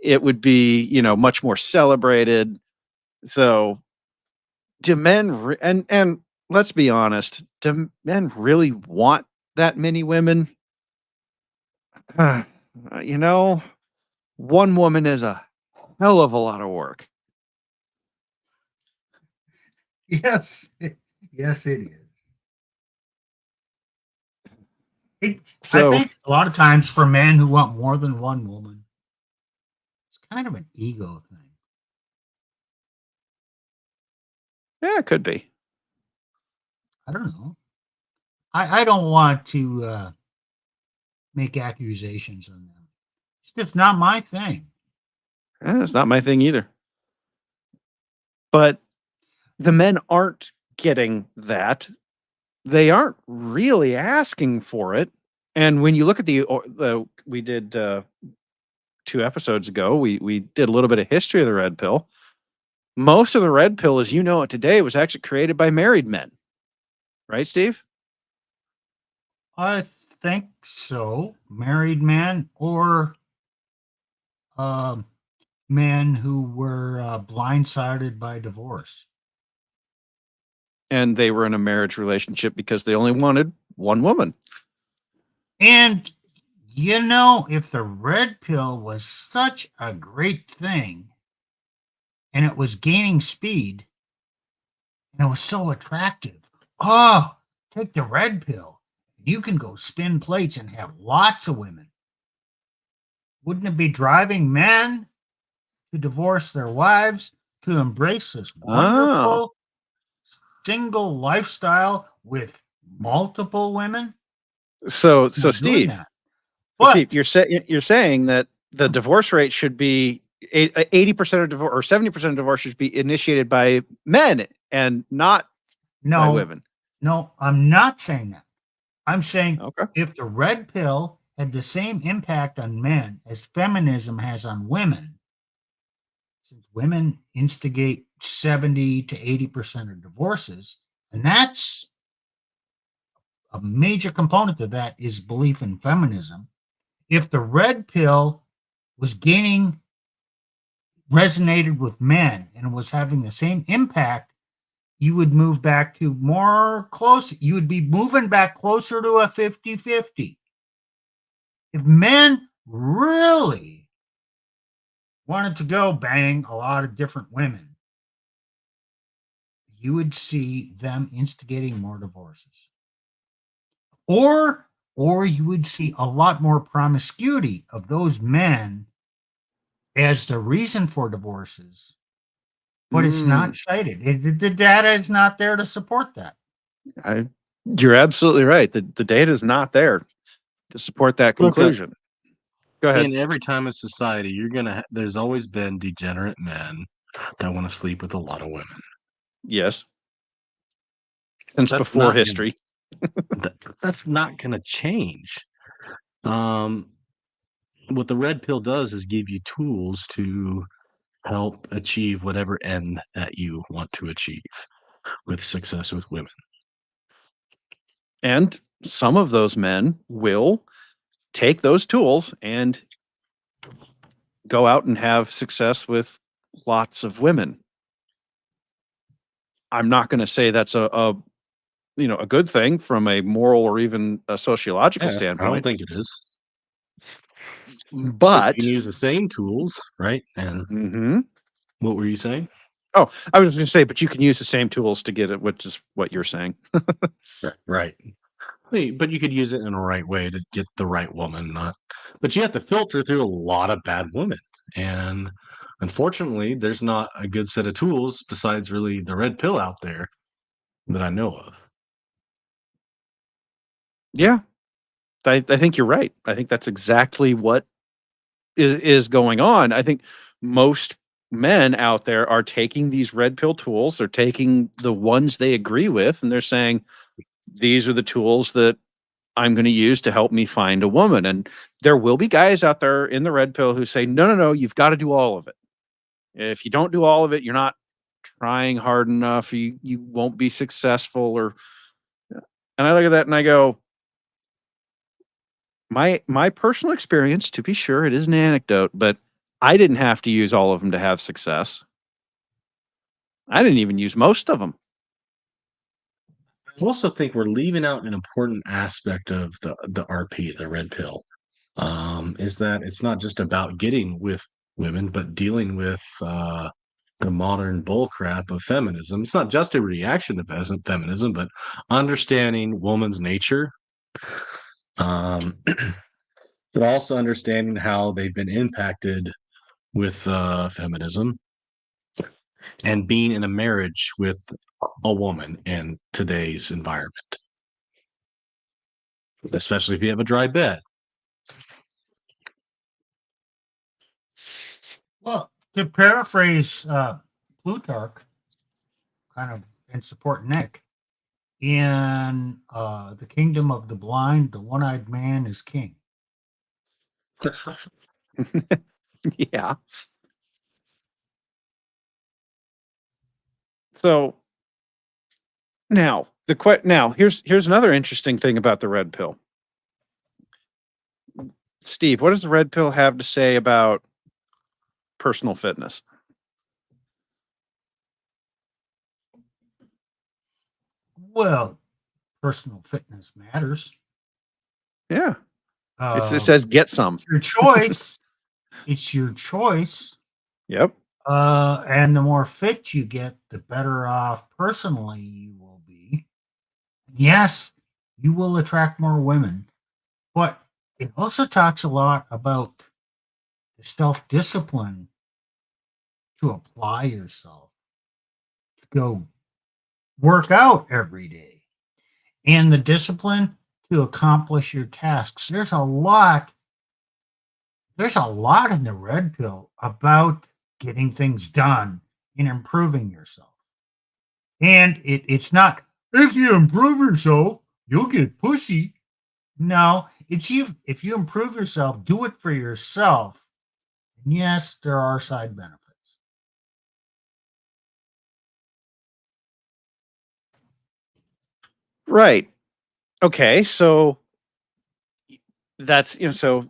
[SPEAKER 1] It would be, much more celebrated. So do men and let's be honest, do men really want that many women? You know, one woman is a hell of a lot of work.
[SPEAKER 2] Yes, yes, it is. I
[SPEAKER 1] So
[SPEAKER 2] think a lot of times for men who want more than one woman, it's kind of an ego thing.
[SPEAKER 1] yeah, it could be.
[SPEAKER 2] I don't know. I don't want to make accusations on them. It's just not my thing.
[SPEAKER 1] It's not my thing either. But the men aren't getting that. They aren't really asking for it. And when you look at the we did 2 episodes ago, we did a little bit of history of the red pill. Most of the red pill, as you know it today, was actually created by married men. Right, Steve?
[SPEAKER 2] I think so. Married men or men who were blindsided by divorce.
[SPEAKER 1] And they were in a marriage relationship because they only wanted one woman.
[SPEAKER 2] And, if the red pill was such a great thing and it was gaining speed and it was so attractive, oh, take the red pill. You can go spin plates and have lots of women. Wouldn't it be driving men to divorce their wives to embrace this wonderful single lifestyle with multiple women?
[SPEAKER 1] So
[SPEAKER 2] Not doing
[SPEAKER 1] Steve,
[SPEAKER 2] that. But
[SPEAKER 1] you're saying that the divorce rate should be 80% of divorce, or 70% of divorce should be initiated by men and not by women.
[SPEAKER 2] No, I'm not saying that. I'm saying
[SPEAKER 1] Okay.
[SPEAKER 2] if the red pill had the same impact on men as feminism has on women, since women instigate 70 to 80% of divorces, and that's a major component of that is belief in feminism. If the red pill was resonated with men and was having the same impact, you would move back to more close. You would be moving back closer to a 50-50. If men really wanted to go bang a lot of different women, you would see them instigating more divorces. Or you would see a lot more promiscuity of those men as the reason for divorces, but it's not cited. The data is not there to support that.
[SPEAKER 1] You're absolutely right. The data is not there to support that conclusion. Go ahead.
[SPEAKER 3] In every time in society, there's always been degenerate men that want to sleep with a lot of women.
[SPEAKER 1] Yes. Since
[SPEAKER 3] That's
[SPEAKER 1] before
[SPEAKER 3] not
[SPEAKER 1] history.
[SPEAKER 3] That's not going to change. What the red pill does is give you tools to help achieve whatever end that you want to achieve with success with women.
[SPEAKER 1] And some of those men will take those tools and go out and have success with lots of women. I'm not going to say that's a good thing from a moral or even a sociological
[SPEAKER 3] I don't
[SPEAKER 1] standpoint.
[SPEAKER 3] think it is.
[SPEAKER 1] But
[SPEAKER 3] you can use the same tools, right? And what were you saying?
[SPEAKER 1] Oh, I was going to say, but you can use the same tools to get it, which is what you're saying.
[SPEAKER 3] Right. But you could use it in a right way to get the right woman, not. But you have to filter through a lot of bad women, and unfortunately, there's not a good set of tools besides really the red pill out there that I know of.
[SPEAKER 1] Yeah, I think you're right. I think that's exactly what is going on. I think most men out there are taking these red pill tools. They're taking the ones they agree with, and they're saying, these are the tools that I'm going to use to help me find a woman. And there will be guys out there in the red pill who say, no, no, no, you've got to do all of it. If you don't do all of it, you're not trying hard enough. You won't be successful. Or, and I look at that and I go, my personal experience, to be sure, it is an anecdote, but I didn't have to use all of them to have success. I didn't even use most of them.
[SPEAKER 3] I also think we're leaving out an important aspect of the RP, the red pill, is that it's not just about getting with women, but dealing with the modern bullcrap of feminism. It's not just a reaction to feminism, but understanding woman's nature, but also understanding how they've been impacted with feminism and being in a marriage with a woman in today's environment, especially if you have a dry bed.
[SPEAKER 2] Well, to paraphrase Plutarch, kind of in support Nick, in the kingdom of the blind, the one-eyed man is king.
[SPEAKER 1] Yeah. So now here's another interesting thing about the red pill. Steve, what does the red pill have to say about personal fitness?
[SPEAKER 2] Well, personal fitness matters.
[SPEAKER 1] Yeah. It says get some.
[SPEAKER 2] Your choice. It's your choice.
[SPEAKER 1] Yep.
[SPEAKER 2] And the more fit you get, the better off personally you will be. Yes, you will attract more women, but it also talks a lot about the self-discipline to apply yourself, to go work out every day, and the discipline to accomplish your tasks. There's a lot in the red pill about getting things done and improving yourself. And it's not, if you improve yourself, you'll get pussy. No, it's if you improve yourself, do it for yourself. And yes, there are side benefits.
[SPEAKER 1] Right. Okay, so that's so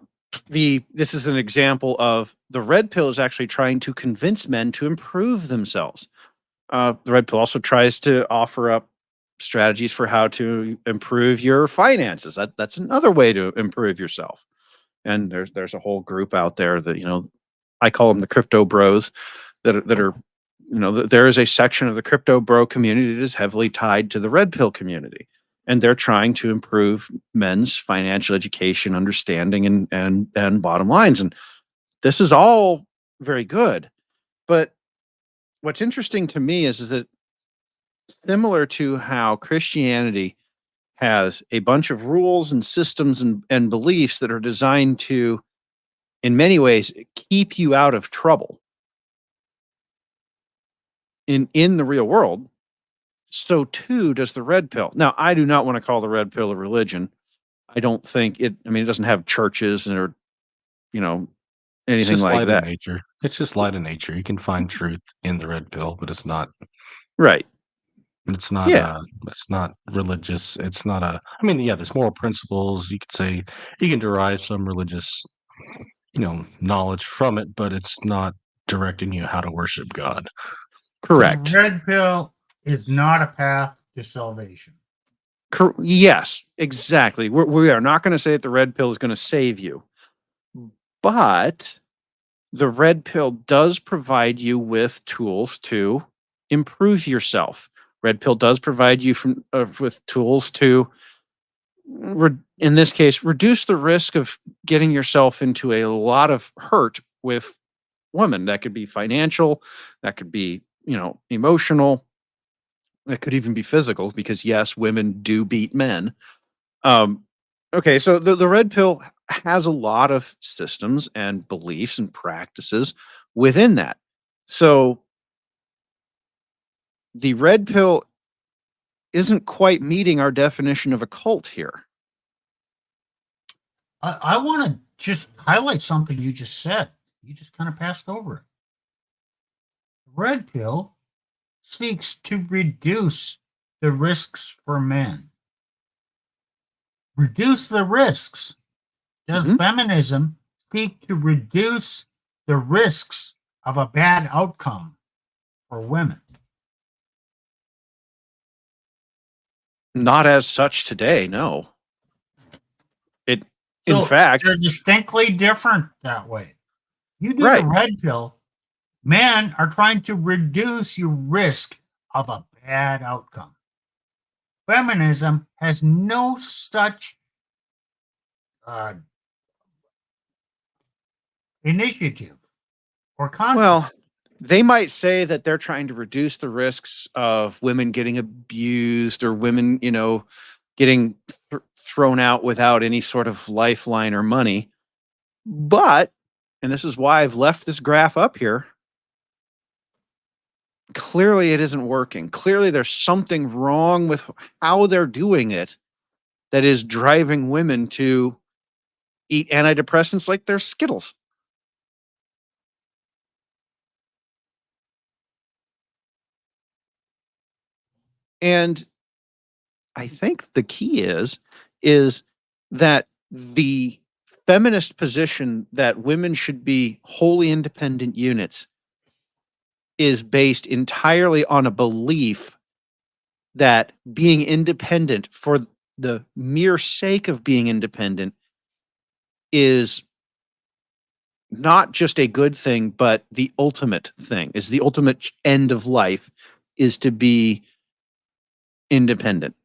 [SPEAKER 1] this is an example of the red pill is actually trying to convince men to improve themselves. The red pill also tries to offer up strategies for how to improve your finances. That's another way to improve yourself. And there's a whole group out there that I call them the crypto bros that are there is a section of the crypto bro community that is heavily tied to the red pill community, and they're trying to improve men's financial education, understanding, and bottom lines. And this is all very good, but what's interesting to me is that similar to how Christianity has a bunch of rules and systems and beliefs that are designed to, in many ways, keep you out of trouble in the real world, so too does the red pill. Now, I do not want to call the red pill a religion. I don't think it doesn't have churches or anything like that.
[SPEAKER 3] Nature. It's just light of nature. You can find truth in the red pill, but it's not
[SPEAKER 1] right.
[SPEAKER 3] It's not it's not religious. It's not there's moral principles. You could say you can derive some religious, knowledge from it, but it's not directing you how to worship God.
[SPEAKER 1] Correct.
[SPEAKER 2] The red pill is not a path to salvation.
[SPEAKER 1] Yes, exactly. We are not going to say that the red pill is going to save you, but the red pill does provide you with tools to improve yourself. Red pill does provide you with tools to in this case, reduce the risk of getting yourself into a lot of hurt with women. That could be financial, that could be, emotional, it could even be physical, because yes, women do beat men. Um, okay, so the red pill has a lot of systems and beliefs and practices within that. So the red pill isn't quite meeting our definition of a cult here.
[SPEAKER 2] I want to just highlight something you just said. You just kind of passed over it. The red pill seeks to reduce the risks for men. Reduce the risks. Does feminism seek to reduce the risks of a bad outcome for women?
[SPEAKER 1] Not as such today, no. In
[SPEAKER 2] So
[SPEAKER 1] fact,
[SPEAKER 2] they're distinctly different that way. You do
[SPEAKER 1] right.
[SPEAKER 2] the red pill, men are trying to reduce your risk of a bad outcome. Feminism has no such initiative or concept.
[SPEAKER 1] Well, they might say that they're trying to reduce the risks of women getting abused or women, getting thrown out without any sort of lifeline or money. But, and this is why I've left this graph up here, clearly it isn't working. Clearly there's something wrong with how they're doing it that is driving women to eat antidepressants like they're Skittles. And I think the key is that the feminist position that women should be wholly independent units is based entirely on a belief that being independent for the mere sake of being independent is not just a good thing, but the ultimate thing, is the ultimate end of life, is to be independent.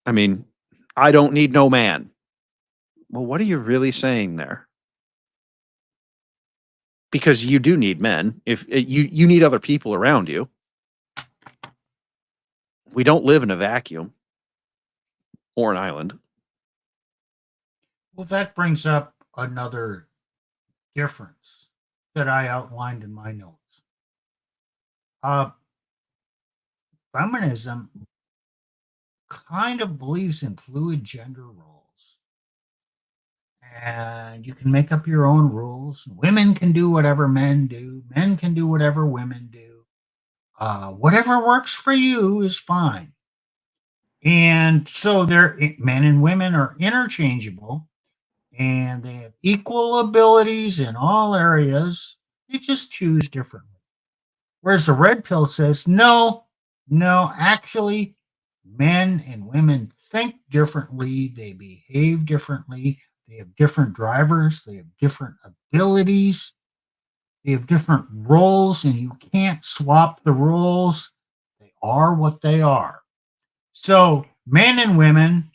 [SPEAKER 1] I mean, I don't need no man. Well, what are you really saying there? Because you do need men. If you need other people around you. We don't live in a vacuum or an island.
[SPEAKER 2] Well, that brings up another difference that I outlined in my notes. Feminism kind of believes in fluid gender roles. And you can make up your own rules. Women can do whatever men do. Men can do whatever women do. Whatever works for you is fine. And so men and women are interchangeable, and they have equal abilities in all areas. They just choose differently. Whereas the red pill says, no, actually, men and women think differently. They behave differently. They have different drivers. They have different abilities. They have different roles, and you can't swap the roles. They are what they are. So men and women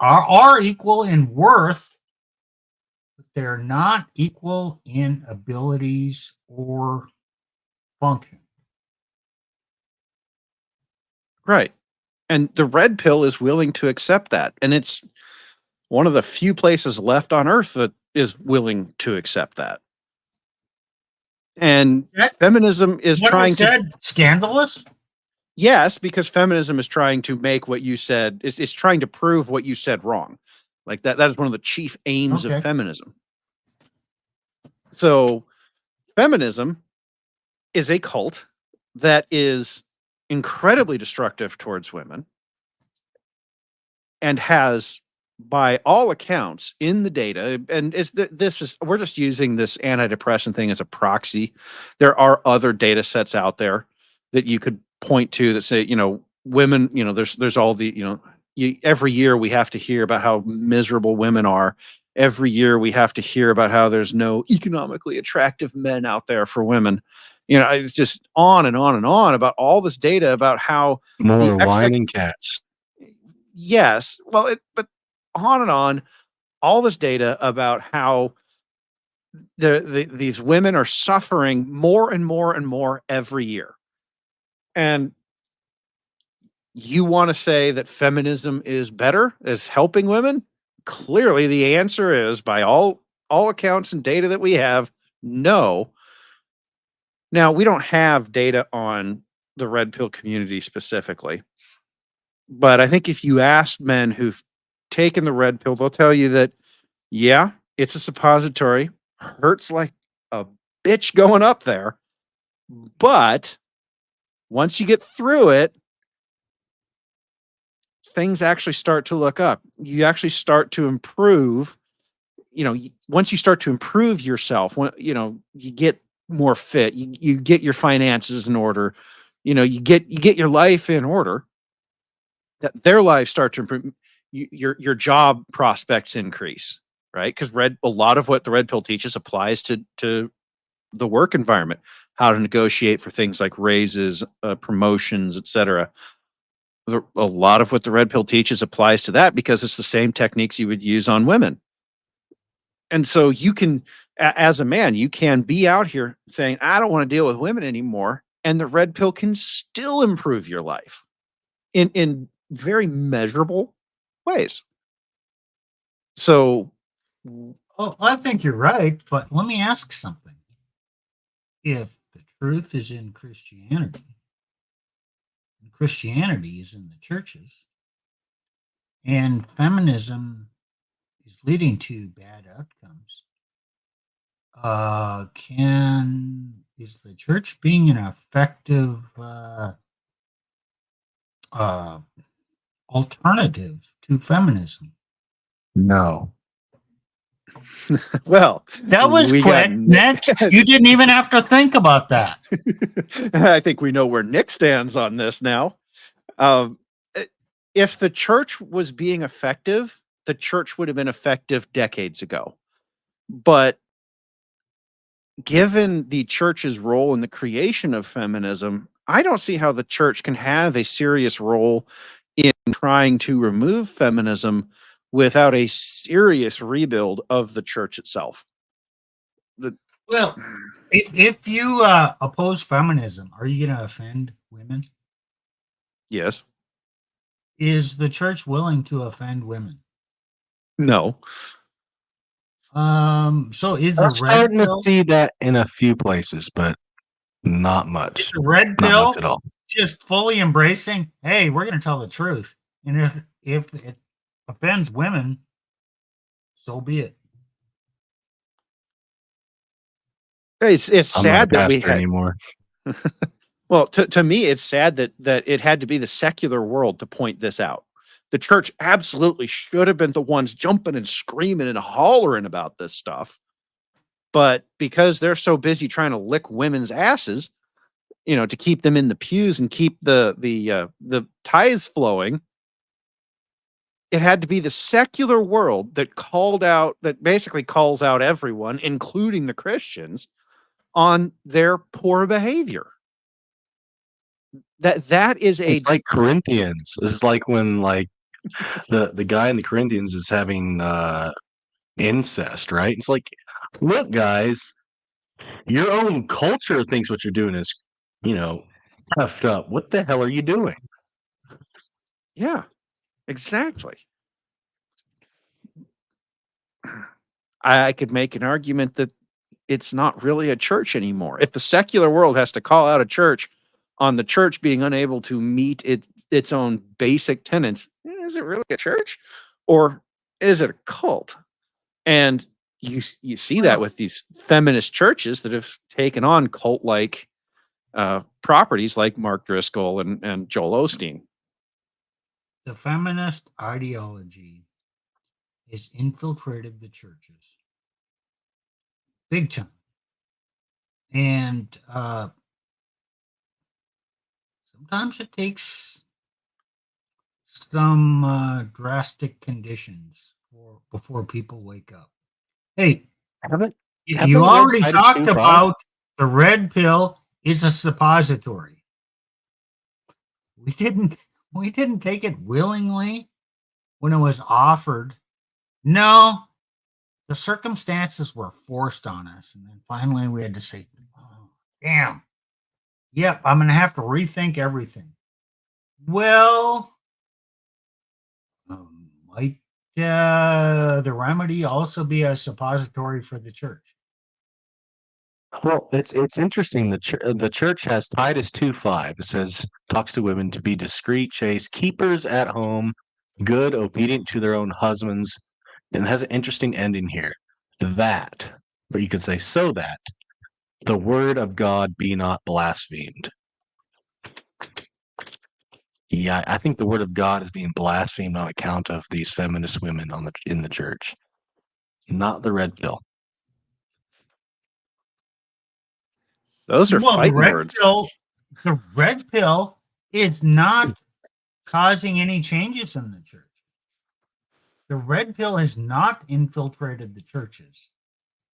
[SPEAKER 2] are equal in worth, but they're not equal in abilities or function.
[SPEAKER 1] Right. And the red pill is willing to accept that. And it's one of the few places left on earth that is willing to accept that. And feminism is trying to
[SPEAKER 2] scandalous.
[SPEAKER 1] Yes, because feminism is trying to make what you said, it's trying to prove what you said wrong. Like that is one of the chief aims of feminism. So feminism is a cult that is incredibly destructive towards women and has, by all accounts in the data, and we're just using this antidepressant thing as a proxy. There are other data sets out there that you could point to that say, women, there's all the, every year we have to hear about how miserable women are. Every year we have to hear about how there's no economically attractive men out there for women. You know, it's just on and on and on about all this data about how
[SPEAKER 3] More
[SPEAKER 1] expect-
[SPEAKER 3] wine and cats.
[SPEAKER 1] yes, well, but on and on, all this data about how these women are suffering more and more and more every year. And you want to say that feminism is better, is helping women? Clearly, the answer is, by all accounts and data that we have, no. Now, we don't have data on the red pill community specifically, but I think if you ask men who've taken the red pill, they'll tell you that, yeah, it's a suppository, hurts like a bitch going up there, but once you get through it, things actually start to look up. You actually start to improve. You know, once you start to improve yourself, when you know you get more fit, you get your finances in order, you know, you get your life in order, that their lives start to improve. Your job prospects increase, right? Because a lot of what the red pill teaches applies to the work environment, how to negotiate for things like raises, promotions, etc. A lot of what the red pill teaches applies to that because it's the same techniques you would use on women. And so you can, as a man, you can be out here saying, I don't want to deal with women anymore. And the red pill can still improve your life in very measurable ways. So,
[SPEAKER 2] Oh, I think you're right, but let me ask something. If the truth is in Christianity, and Christianity is in the churches, and feminism is leading to bad outcomes, is the church being an effective alternative to feminism?
[SPEAKER 3] No.
[SPEAKER 1] well,
[SPEAKER 2] That was
[SPEAKER 1] we got
[SPEAKER 2] quick, Nick. You didn't even have to think about that.
[SPEAKER 1] I think we know where Nick stands on this now. If the church was being effective, the church would have been effective decades ago. But given the church's role in the creation of feminism, I don't see how the church can have a serious role in trying to remove feminism without a serious rebuild of the church itself.
[SPEAKER 2] Well, if you oppose feminism, are you going to offend women?
[SPEAKER 1] Yes.
[SPEAKER 2] Is the church willing to offend women?
[SPEAKER 1] No.
[SPEAKER 2] So is the
[SPEAKER 3] I'm
[SPEAKER 2] red
[SPEAKER 3] starting to
[SPEAKER 2] pill,
[SPEAKER 3] see that in a few places, but not much.
[SPEAKER 2] is the red
[SPEAKER 3] Not
[SPEAKER 2] pill
[SPEAKER 3] much at all.
[SPEAKER 2] just fully embracing, hey, we're going to tell the truth, and if it offends women, so be it.
[SPEAKER 1] It's
[SPEAKER 3] I'm not a
[SPEAKER 1] sad that we
[SPEAKER 3] pastor
[SPEAKER 1] had.
[SPEAKER 3] anymore.
[SPEAKER 1] Well, to me, it's sad that it had to be the secular world to point this out. The church absolutely should have been the ones jumping and screaming and hollering about this stuff. But because they're so busy trying to lick women's asses, you know, to keep them in the pews and keep the tithes flowing, it had to be the secular world that basically calls out everyone, including the Christians, on their poor behavior. That is
[SPEAKER 3] It's like Corinthians. It's like when like the guy in the Corinthians is having incest, right? It's like, look, guys, your own culture thinks what you're doing is, effed up. What the hell are you doing?
[SPEAKER 1] yeah, exactly. I could make an argument that it's not really a church anymore. If the secular world has to call out a church on the church being unable to meet its own basic tenets, is it really a church or is it a cult? And you see that with these feminist churches that have taken on cult-like properties like Mark Driscoll and Joel Osteen.
[SPEAKER 2] The feminist ideology has infiltrated the churches big time. And sometimes it takes some drastic conditions before people wake up. Hey,
[SPEAKER 3] Haven't
[SPEAKER 2] you
[SPEAKER 3] we
[SPEAKER 2] already
[SPEAKER 3] tried it
[SPEAKER 2] talked
[SPEAKER 3] too far?
[SPEAKER 2] about the red pill is a suppository. We didn't take it willingly when it was offered. No, the circumstances were forced on us. And then finally we had to say, oh, damn, yep, I'm going to have to rethink everything. Well, might the remedy also be a suppository for the church?
[SPEAKER 3] Well, it's interesting. The church has Titus 2:5. It says talks to women to be discreet, chaste, keepers at home, good, obedient to their own husbands, and it has an interesting ending here. That, or you could say, so that the word of God be not blasphemed. Yeah, I think the word of God is being blasphemed on account of these feminist women in the church, not the red pill.
[SPEAKER 1] Those are
[SPEAKER 2] Well,
[SPEAKER 1] fighting words.
[SPEAKER 2] the red pill is not causing any changes in the church. The red pill has not infiltrated the churches.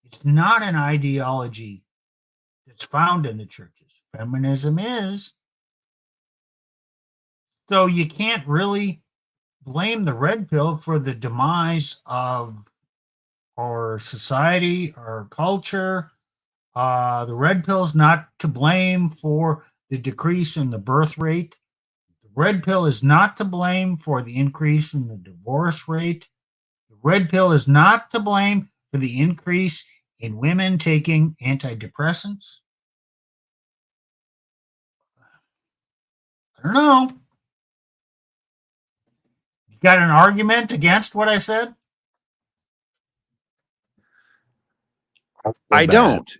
[SPEAKER 2] It's not an ideology that's found in the churches. Feminism is. So you can't really blame the red pill for the demise of our society, our culture. The red pill is not to blame for the decrease in the birth rate. The red pill is not to blame for the increase in the divorce rate. The red pill is not to blame for the increase in women taking antidepressants. I don't know. You got an argument against what I said?
[SPEAKER 1] I don't.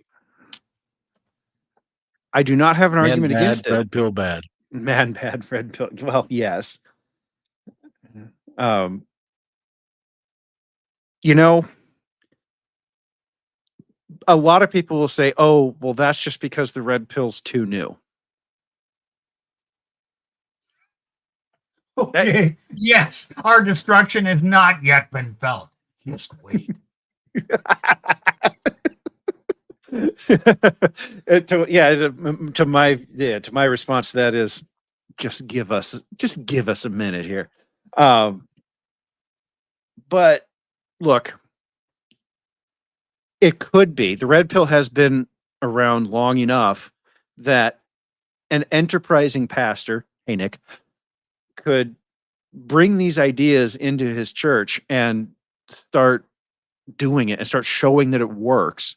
[SPEAKER 1] I do not have an
[SPEAKER 3] Man
[SPEAKER 1] argument
[SPEAKER 3] bad,
[SPEAKER 1] against it.
[SPEAKER 3] red pill bad.
[SPEAKER 1] Man bad, red pill. Well, yes. You know, a lot of people will say, oh, well, that's just because the red pill's too new.
[SPEAKER 2] Okay. Yes, our destruction has not yet been felt. Just wait.
[SPEAKER 1] To my response to that is just give us a minute here. But look, it could be the red pill has been around long enough that an enterprising pastor, hey Nick, could bring these ideas into his church and start doing it and start showing that it works.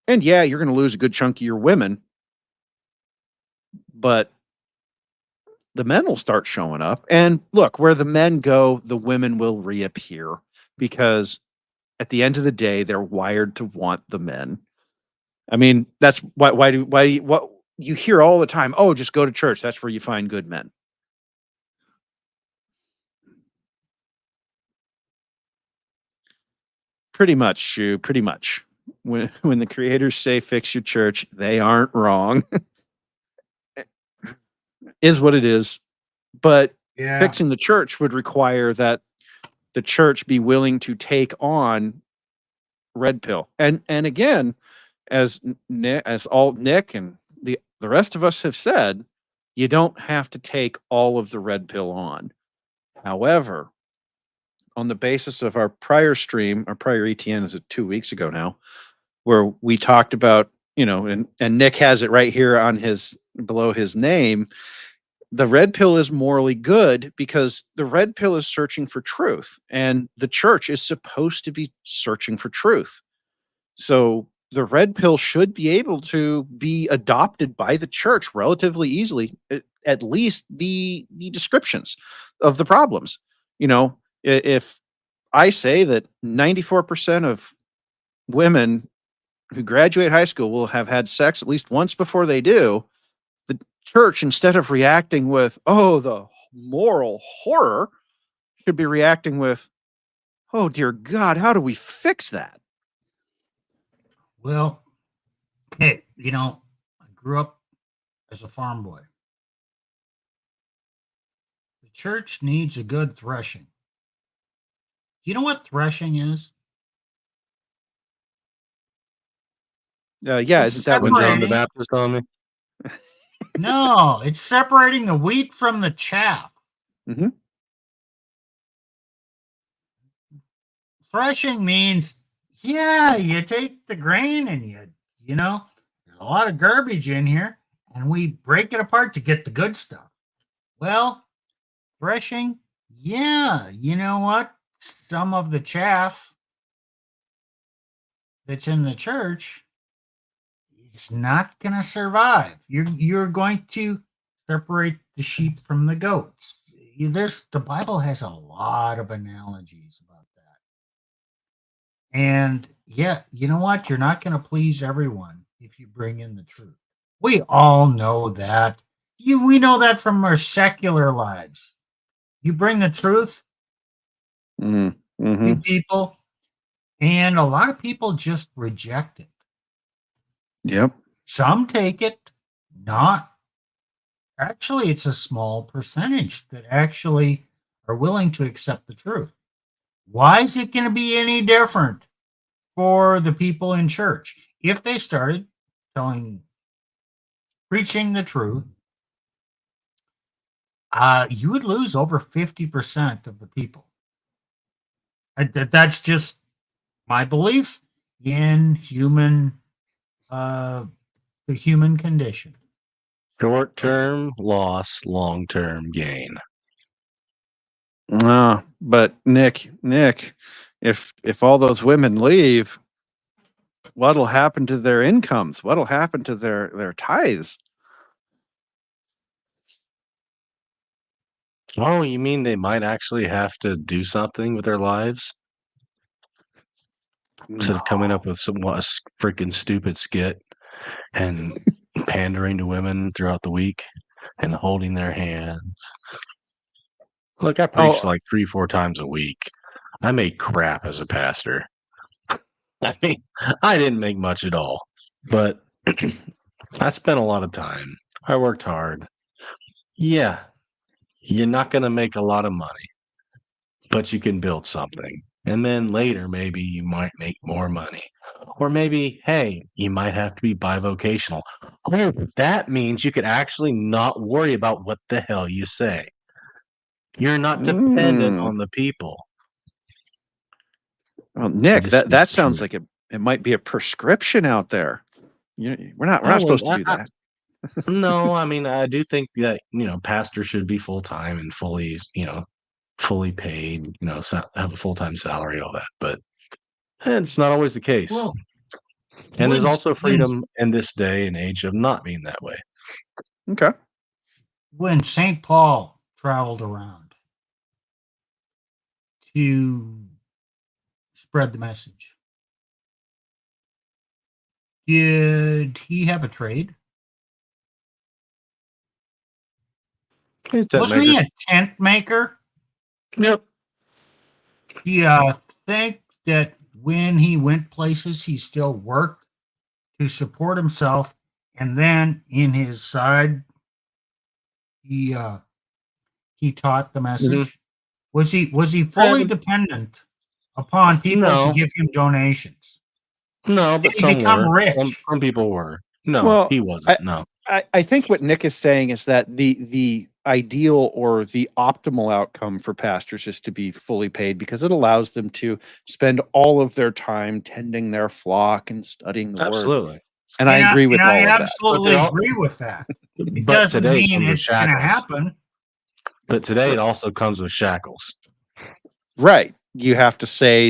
[SPEAKER 1] And yeah, you're going to lose a good chunk of your women, but the men will start showing up. And look, where the men go, the women will reappear because at the end of the day, they're wired to want the men. I mean, that's what you hear all the time. Oh, just go to church. That's where you find good men. Pretty much, Shu, pretty much. When the creators say fix your church, they aren't wrong. Is what it is. But fixing the church would require that the church be willing to take on red pill. And again, as Nick and the rest of us have said, you don't have to take all of the red pill on. However, on the basis of our prior stream, our prior ETN is 2 weeks ago now, where we talked about, and Nick has it right here on below his name. The red pill is morally good because the red pill is searching for truth, and the church is supposed to be searching for truth. So the red pill should be able to be adopted by the church relatively easily, at least the descriptions of the problems. If I say that 94% of women who graduate high school will have had sex at least once before they do, the church, instead of reacting with, oh, the moral horror, should be reacting with, oh, dear God, how do we fix that?
[SPEAKER 2] Well, hey, I grew up as a farm boy. The church needs a good threshing. Do you know what threshing is?
[SPEAKER 1] Yeah,
[SPEAKER 2] It's
[SPEAKER 1] isn't that
[SPEAKER 3] When
[SPEAKER 1] when
[SPEAKER 3] John the
[SPEAKER 2] separating.
[SPEAKER 3] Baptist on me.
[SPEAKER 2] No, it's separating the wheat from the chaff.
[SPEAKER 1] Mhm.
[SPEAKER 2] Threshing means, yeah, you take the grain and you know, there's a lot of garbage in here, and we break it apart to get the good stuff. Well, threshing, yeah, you know what? Some of the chaff that's in the church, it's not going to survive. You're going to separate the sheep from the goats. The Bible has a lot of analogies about that. And yeah, you know what? You're not going to please everyone if you bring in the truth. We all know that. We know that from our secular lives. You bring the truth
[SPEAKER 1] Mhm.
[SPEAKER 2] to
[SPEAKER 1] Mhm.
[SPEAKER 2] people, and a lot of people just reject it.
[SPEAKER 1] Yep.
[SPEAKER 2] Some take it, not. Actually, it's a small percentage that actually are willing to accept the truth. Why is it going to be any different for the people in church if they started preaching the truth? You would lose over 50% of the people. That's just my belief in the human condition.
[SPEAKER 3] Short-term loss, long-term gain.
[SPEAKER 1] But Nick, if all those women leave, what'll happen to their incomes? What'll happen to their tithes?
[SPEAKER 3] Oh, you mean they might actually have to do something with their lives instead of coming up with some freaking stupid skit and pandering to women throughout the week and holding their hands? Look, I preached
[SPEAKER 1] Oh,
[SPEAKER 3] like 3-4 times a week. I made crap as a pastor. I mean, I didn't make much at all, but I spent a lot of time. I worked hard. Yeah, you're not going to make a lot of money, but you can build something. And then later, maybe you might make more money. Or maybe, hey, you might have to be bivocational. Oh, that means you could actually not worry about what the hell you say. You're not dependent
[SPEAKER 1] mm.
[SPEAKER 3] on the people.
[SPEAKER 1] Well,
[SPEAKER 3] I
[SPEAKER 1] Nick,
[SPEAKER 3] just speak
[SPEAKER 1] that
[SPEAKER 3] the
[SPEAKER 1] sounds
[SPEAKER 3] truth.
[SPEAKER 1] like it might be a prescription out there. We're not
[SPEAKER 3] Oh,
[SPEAKER 1] supposed to do that.
[SPEAKER 3] no, I mean, I do think that, pastors should be full-time and fully, fully paid, have a full-time salary, all that. But it's not always the case.
[SPEAKER 2] Well,
[SPEAKER 3] And there's
[SPEAKER 2] when
[SPEAKER 3] also
[SPEAKER 2] when
[SPEAKER 3] freedom in this day and age of not being that way.
[SPEAKER 1] Okay.
[SPEAKER 2] when St. Paul traveled around to spread the message, did he have a trade?
[SPEAKER 3] He's a tent
[SPEAKER 2] Wasn't he
[SPEAKER 3] maker.
[SPEAKER 2] a tent maker?
[SPEAKER 3] Yep.
[SPEAKER 2] Do you think that when he went places, he still worked to support himself, and then in his side, he taught the
[SPEAKER 3] Hmm.
[SPEAKER 2] message? Was he fully dependent upon people to
[SPEAKER 3] No,
[SPEAKER 2] give him donations?
[SPEAKER 3] no,
[SPEAKER 2] Did
[SPEAKER 3] but
[SPEAKER 2] he
[SPEAKER 3] some
[SPEAKER 2] become
[SPEAKER 3] were. Some,
[SPEAKER 2] rich?
[SPEAKER 3] some people were. No,
[SPEAKER 1] Well,
[SPEAKER 3] he wasn't.
[SPEAKER 1] I,
[SPEAKER 3] No.
[SPEAKER 1] I think what Nick is saying is that the ideal or the optimal outcome for pastors is to be fully paid because it allows them to spend all of their time tending their flock and studying the word.
[SPEAKER 3] Absolutely.
[SPEAKER 1] And I
[SPEAKER 2] And I,
[SPEAKER 1] agree
[SPEAKER 2] and
[SPEAKER 1] with
[SPEAKER 2] I
[SPEAKER 1] all of that.
[SPEAKER 3] But they're
[SPEAKER 2] absolutely
[SPEAKER 3] all,
[SPEAKER 2] agree with that. It
[SPEAKER 3] but
[SPEAKER 2] doesn't
[SPEAKER 3] today it
[SPEAKER 2] mean
[SPEAKER 3] comes with
[SPEAKER 2] it's going to
[SPEAKER 3] shackles.
[SPEAKER 2] happen.
[SPEAKER 3] But today it also comes with shackles.
[SPEAKER 1] Right. You have to say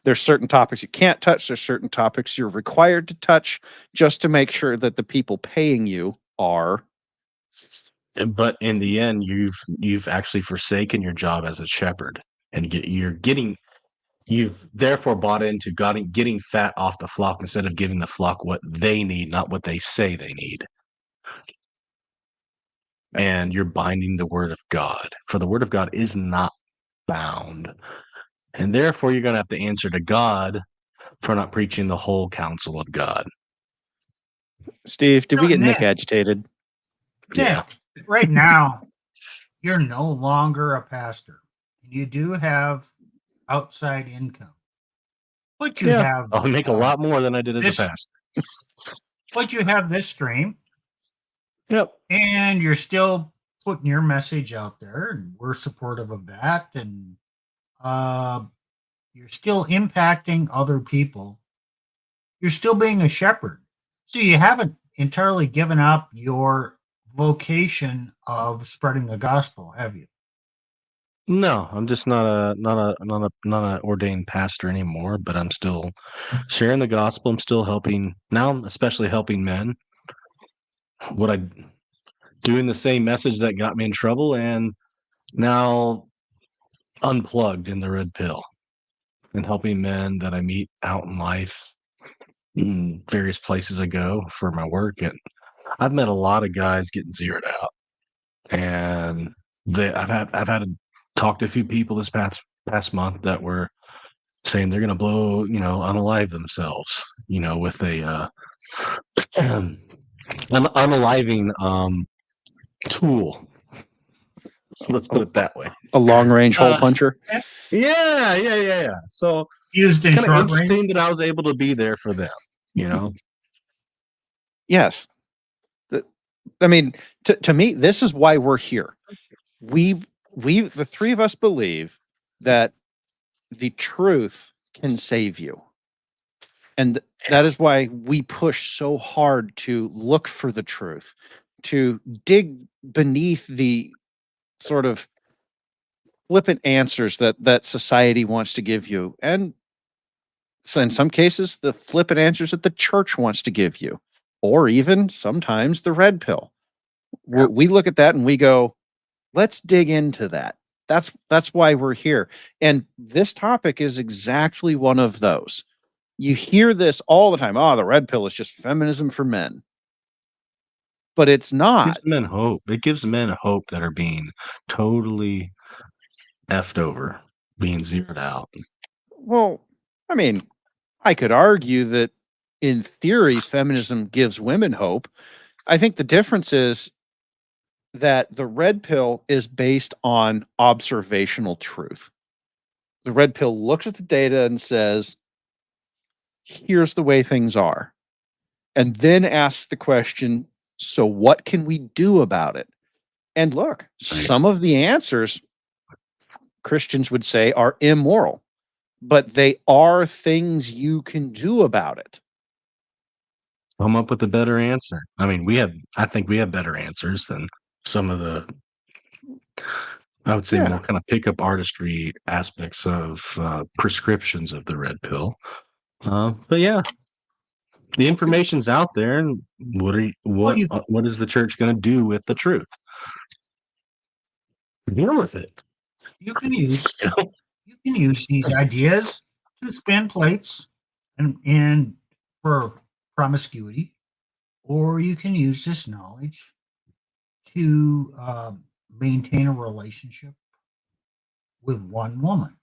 [SPEAKER 1] there's certain topics you can't touch, there's certain topics you're required to touch just to make sure that the people paying you are.
[SPEAKER 3] But in the end, you've actually forsaken your job as a shepherd, and you've therefore bought into getting fat off the flock instead of giving the flock what they need, not what they say they need. And you're binding the word of God, for the word of God is not bound, and therefore you're going to have to answer to God for not preaching the whole counsel of God.
[SPEAKER 1] Steve, did we get Nick
[SPEAKER 2] Nick,
[SPEAKER 1] agitated?
[SPEAKER 3] Yeah.
[SPEAKER 2] right now, you're no longer a pastor. You do have outside income, but you
[SPEAKER 3] Yeah,
[SPEAKER 2] have
[SPEAKER 3] I'll make a lot more than I did as a
[SPEAKER 2] this
[SPEAKER 3] pastor.
[SPEAKER 2] But you have this stream,
[SPEAKER 3] Yep.
[SPEAKER 2] and you're still putting your message out there, and we're supportive of that, and you're still impacting other people. You're still being a shepherd. So you haven't entirely given up your vocation of spreading the gospel, have you?
[SPEAKER 3] No, I'm just not a ordained pastor anymore, but I'm still sharing the gospel. I'm still helping now, especially helping men. What I doing the same message that got me in trouble, and now unplugged in the red pill and helping men that I meet out in life in various places I go for my work. And I've met a lot of guys getting zeroed out, and I've had to talk to a few people this past month that were saying they're going to blow, unalive themselves, with a an unaliving tool. Let's put it that way.
[SPEAKER 1] A long range hole puncher.
[SPEAKER 3] Yeah. So
[SPEAKER 2] Used
[SPEAKER 3] it's
[SPEAKER 2] in
[SPEAKER 3] kind of
[SPEAKER 2] short range.
[SPEAKER 3] interesting that I was able to be there for them.
[SPEAKER 1] Yes. I mean, to me, this is why we're here. We, the three of us believe that the truth can save you. And that is why we push so hard to look for the truth, to dig beneath the sort of flippant answers that society wants to give you. And so in some cases, the flippant answers that the church wants to give you, or even sometimes the red pill. We look at that and we go, let's dig into that. That's why we're here. And this topic is exactly one of those. You hear this all the time. Oh, the red pill is just feminism for men. But it's
[SPEAKER 3] It
[SPEAKER 1] not.
[SPEAKER 3] gives men hope. It gives men hope that are being totally effed over, being zeroed out.
[SPEAKER 1] Well, I mean, I could argue that in theory, feminism gives women hope. I think the difference is that the red pill is based on observational truth. The red pill looks at the data and says, here's the way things are. And then asks the question, so what can we do about it? And look, some of the answers Christians would say are immoral, but they are things you can do about it.
[SPEAKER 3] Come up with a better answer. I mean, I think we have better answers than some of the, I would say,
[SPEAKER 1] Yeah.
[SPEAKER 3] more kind of pickup artistry aspects of prescriptions of the red pill. But yeah, the information's out there, and what is the church going to do with the truth? Deal with it.
[SPEAKER 2] You can use these ideas to spin plates and for promiscuity, or you can use this knowledge to maintain a relationship with one woman.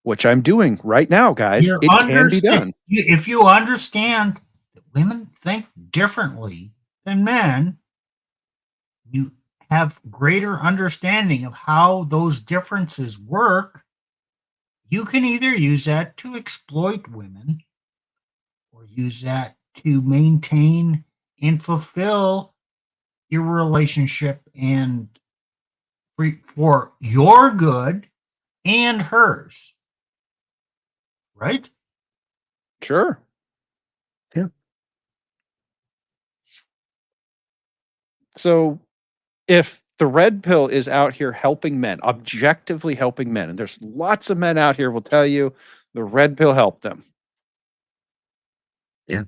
[SPEAKER 1] Which I'm doing right now, guys. It can be done.
[SPEAKER 2] If you understand that women think differently than men, you have greater understanding of how those differences work. You can either use that to exploit women or use that to maintain and fulfill your relationship and for your good and hers. Right?
[SPEAKER 1] Sure.
[SPEAKER 3] Yeah.
[SPEAKER 1] So if the red pill is out here helping men, objectively helping men, and there's lots of men out here will tell you the red pill helped them.
[SPEAKER 3] Yeah.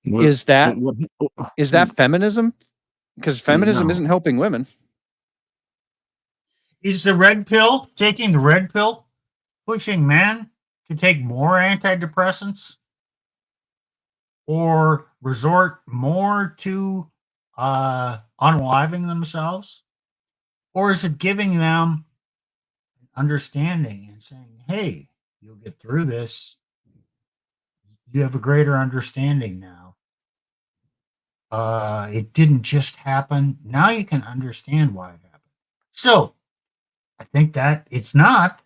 [SPEAKER 1] Is that feminism? Because feminism isn't helping women.
[SPEAKER 2] Is the red pill, taking the red pill, pushing men to take more antidepressants or resort more to unaliving themselves? Or is it giving them understanding and saying, hey, you'll get through this. You have a greater understanding now. It didn't just happen. Now you can understand why it happened. So I think that it's not,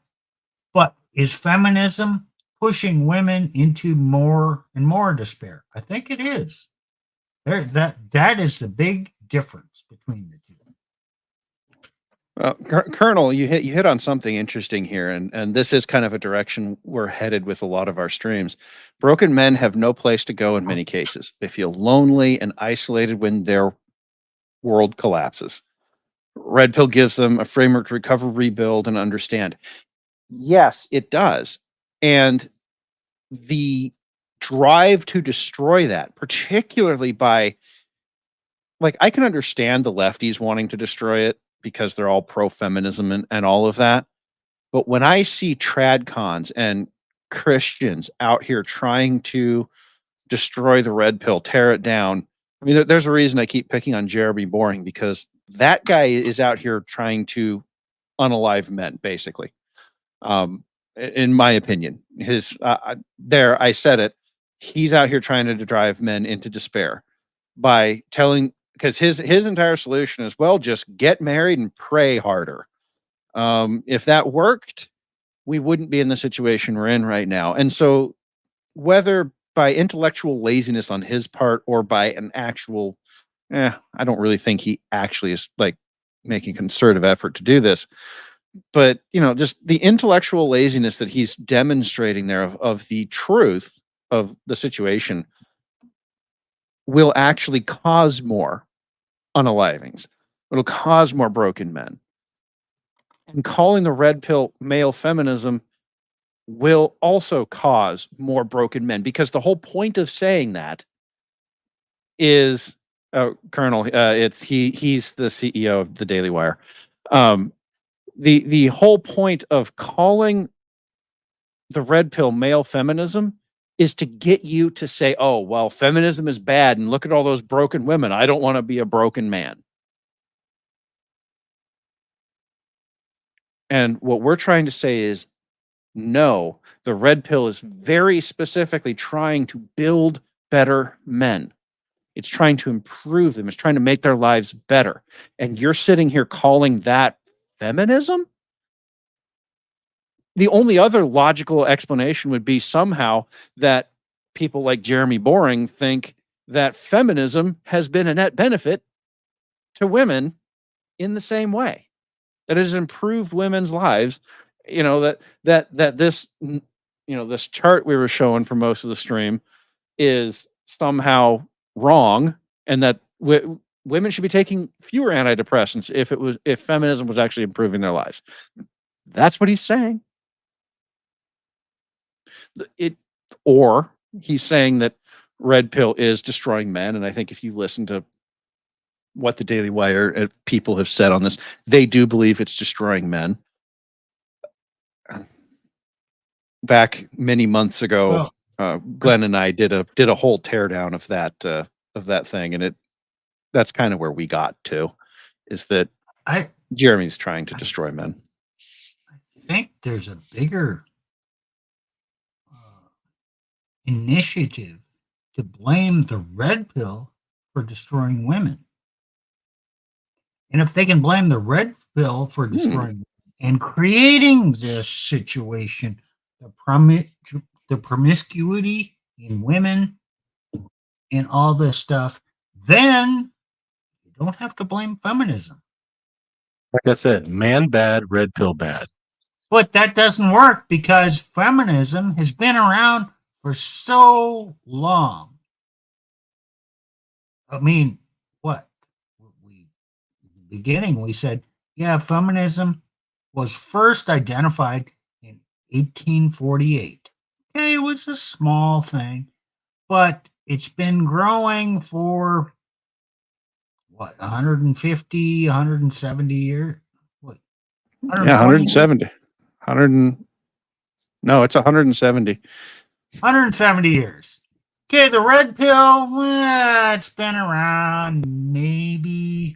[SPEAKER 2] but is feminism pushing women into more and more despair. I think it is. That is the big difference between the two.
[SPEAKER 1] Well, Colonel, you hit on something interesting here, and this is kind of a direction we're headed with a lot of our streams. Broken men have no place to go in many cases. They feel lonely and isolated when their world collapses. Red Pill gives them a framework to recover, rebuild, and understand. Yes, it does. And the drive to destroy that, particularly by, like, I can understand the lefties wanting to destroy it because they're all pro-feminism and all of that. But when I see tradcons and Christians out here trying to destroy the red pill, tear it down, I mean, there's a reason I keep picking on Jeremy Boring, because that guy is out here trying to unalive men, basically. In my opinion, I said it. He's out here trying to drive men into despair by telling, because his entire solution is, well, just get married and pray harder. If that worked, we wouldn't be in the situation we're in right now. And so, whether by intellectual laziness on his part or by an actual, I don't really think he actually is like making a concerted effort to do this. But, just the intellectual laziness that he's demonstrating there of the truth of the situation will actually cause more unalivings. It'll cause more broken men. And calling the red pill male feminism will also cause more broken men, because the whole point of saying that is, Colonel, he's the CEO of the Daily Wire. The whole point of calling the red pill male feminism is to get you to say, oh, well, feminism is bad and look at all those broken women. I don't want to be a broken man. And what we're trying to say is, no, the red pill is very specifically trying to build better men. It's trying to improve them. It's trying to make their lives better. And you're sitting here calling that feminism? The only other logical explanation would be somehow that people like Jeremy Boring think that feminism has been a net benefit to women in the same way, that it has improved women's lives. That this, this chart we were showing for most of the stream is somehow wrong, and that women should be taking fewer antidepressants if feminism was actually improving their lives. That's what he's saying. Or he's saying that red pill is destroying men. And I think if you listen to what the Daily Wire people have said on this, they do believe it's destroying men. Back many months ago, Glenn and I did a whole teardown of that thing, and that's kind of where we got to, is that Jeremy's trying to destroy men.
[SPEAKER 2] I think there's a bigger initiative to blame the red pill for destroying women. And if they can blame the red pill for destroying and creating this situation, the promiscuity in women and all this stuff, then you don't have to blame feminism.
[SPEAKER 3] Like I said, man bad, red pill bad.
[SPEAKER 2] But that doesn't work, because feminism has been around for so long. I mean, what? In the beginning, we said, yeah, feminism was first identified in 1848. Okay, it was a small thing, but it's been growing for, 150, 170 years? What?
[SPEAKER 1] 170. No, it's 170.
[SPEAKER 2] 170 years. Okay, the red pill, it's been around maybe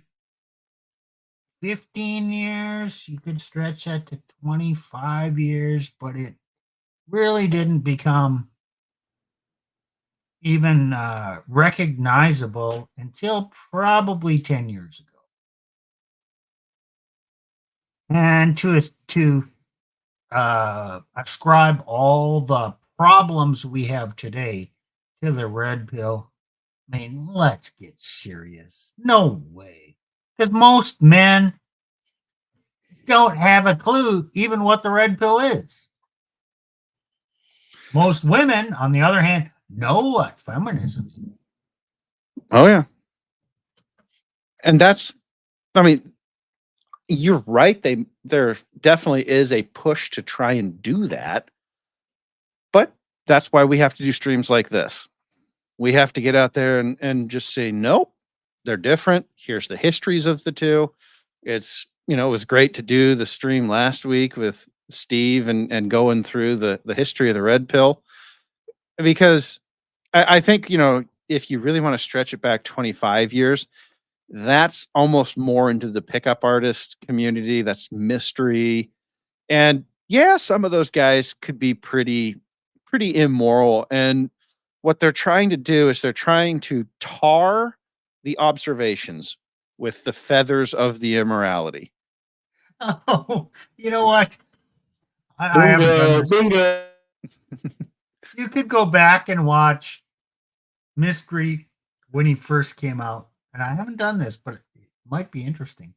[SPEAKER 2] 15 years. You could stretch that to 25 years, but it really didn't become even recognizable until probably 10 years ago. And to ascribe all the problems we have today to the red pill, I mean, let's get serious. No way. Because most men don't have a clue even what the red pill is. Most women, on the other hand, know what feminism is.
[SPEAKER 1] Oh yeah. And that's, I mean, you're right. There definitely is a push to try and do that. But that's why we have to do streams like this. We have to get out there and just say, nope, they're different. Here's the histories of the two. It's, it was great to do the stream last week with Steve and going through the history of the red pill, because I think, if you really want to stretch it back 25 years, that's almost more into the pickup artist community. That's mystery. And yeah, some of those guys could be pretty immoral. And what they're trying to do is they're trying to tar the observations with the feathers of the immorality.
[SPEAKER 2] Oh, you know what? I haven't done this.
[SPEAKER 3] Bingo.
[SPEAKER 2] You could go back and watch Mystery when he first came out. And I haven't done this, but it might be interesting.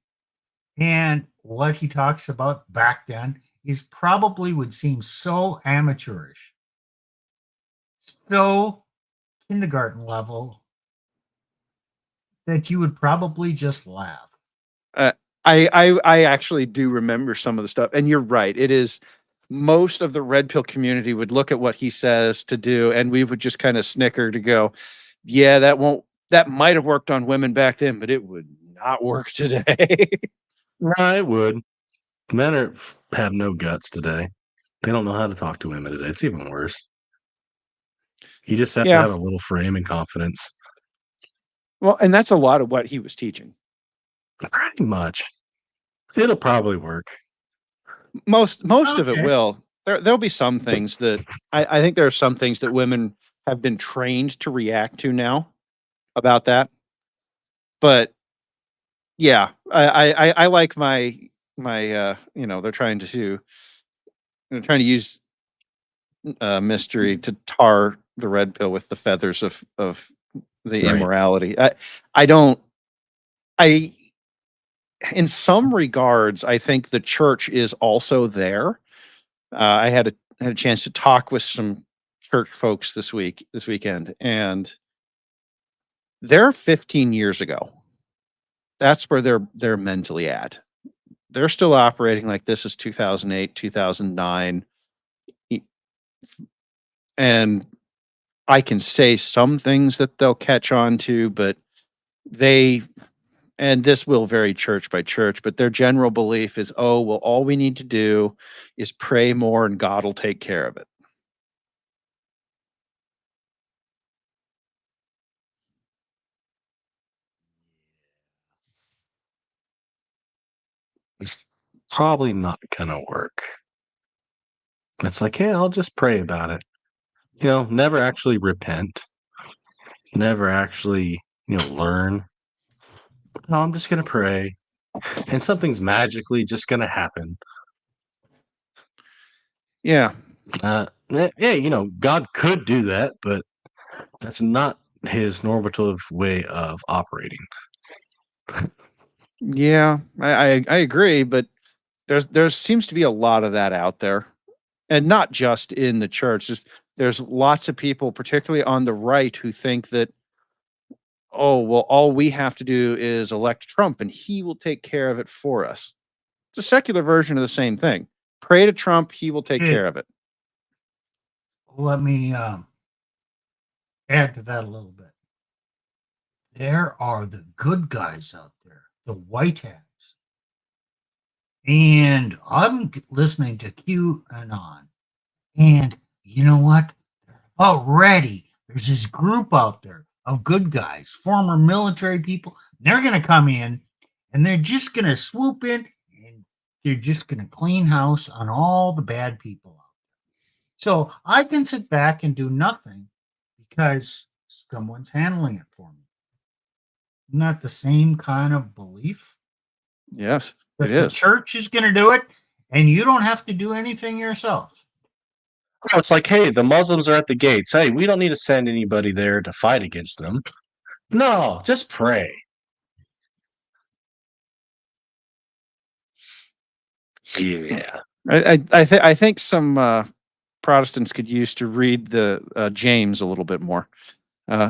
[SPEAKER 2] And what he talks about back then is probably would seem so amateurish, so kindergarten level, that you would probably just laugh.
[SPEAKER 1] I actually do remember some of the stuff, and you're right. It is, most of the red pill community would look at what he says to do, and we would just kind of snicker to go, yeah, that might have worked on women back then, but it would not work today.
[SPEAKER 3] No, it would. Men have no guts today. They don't know how to talk to women today. It's even worse. You just have to have a little frame and confidence.
[SPEAKER 1] Well, and that's a lot of what he was teaching.
[SPEAKER 3] Pretty much. It'll probably work.
[SPEAKER 1] Most of it will. There'll be some things that I think there are some things that women have been trained to react to now about that. But yeah, I like my they're trying to use mystery to tar the red pill with the feathers of the immorality. In some regards, I think the church is also there. I had a chance to talk with some church folks this weekend, and they're 15 years ago. That's where they're mentally at. They're still operating like this is 2008, 2009. And I can say some things that they'll catch on to, but and this will vary church by church, but their general belief is, oh, well, all we need to do is pray more and God will take care of it.
[SPEAKER 3] It's probably not gonna work. It's like, hey, I'll just pray about it. Never actually repent. Never actually, learn. No, I'm just gonna pray. And something's magically just gonna happen.
[SPEAKER 1] Yeah.
[SPEAKER 3] Yeah, God could do that, but that's not his normative way of operating.
[SPEAKER 1] Yeah, I agree, but there seems to be a lot of that out there, and not just in the church. There's lots of people, particularly on the right, who think that, oh, well, all we have to do is elect Trump and he will take care of it for us. It's a secular version of the same thing. Pray to Trump, he will take care of it.
[SPEAKER 2] Let me add to that a little bit. There are the good guys out there, the white hats. And I'm listening to QAnon. And you know what? Already, there's this group out there of good guys, former military people. They're going to come in and they're just going to swoop in and they're just going to clean house on all the bad people out there. So I can sit back and do nothing because someone's handling it for me. Not the same kind of belief.
[SPEAKER 1] Yes,
[SPEAKER 2] But
[SPEAKER 1] it
[SPEAKER 2] the
[SPEAKER 1] is.
[SPEAKER 2] church is going to do it and you don't have to do anything yourself.
[SPEAKER 3] It's like, hey, the Muslims are at the gates. Hey, we don't need to send anybody there to fight against them. No, just pray. Yeah.
[SPEAKER 1] I think some Protestants could use to read the James a little bit more.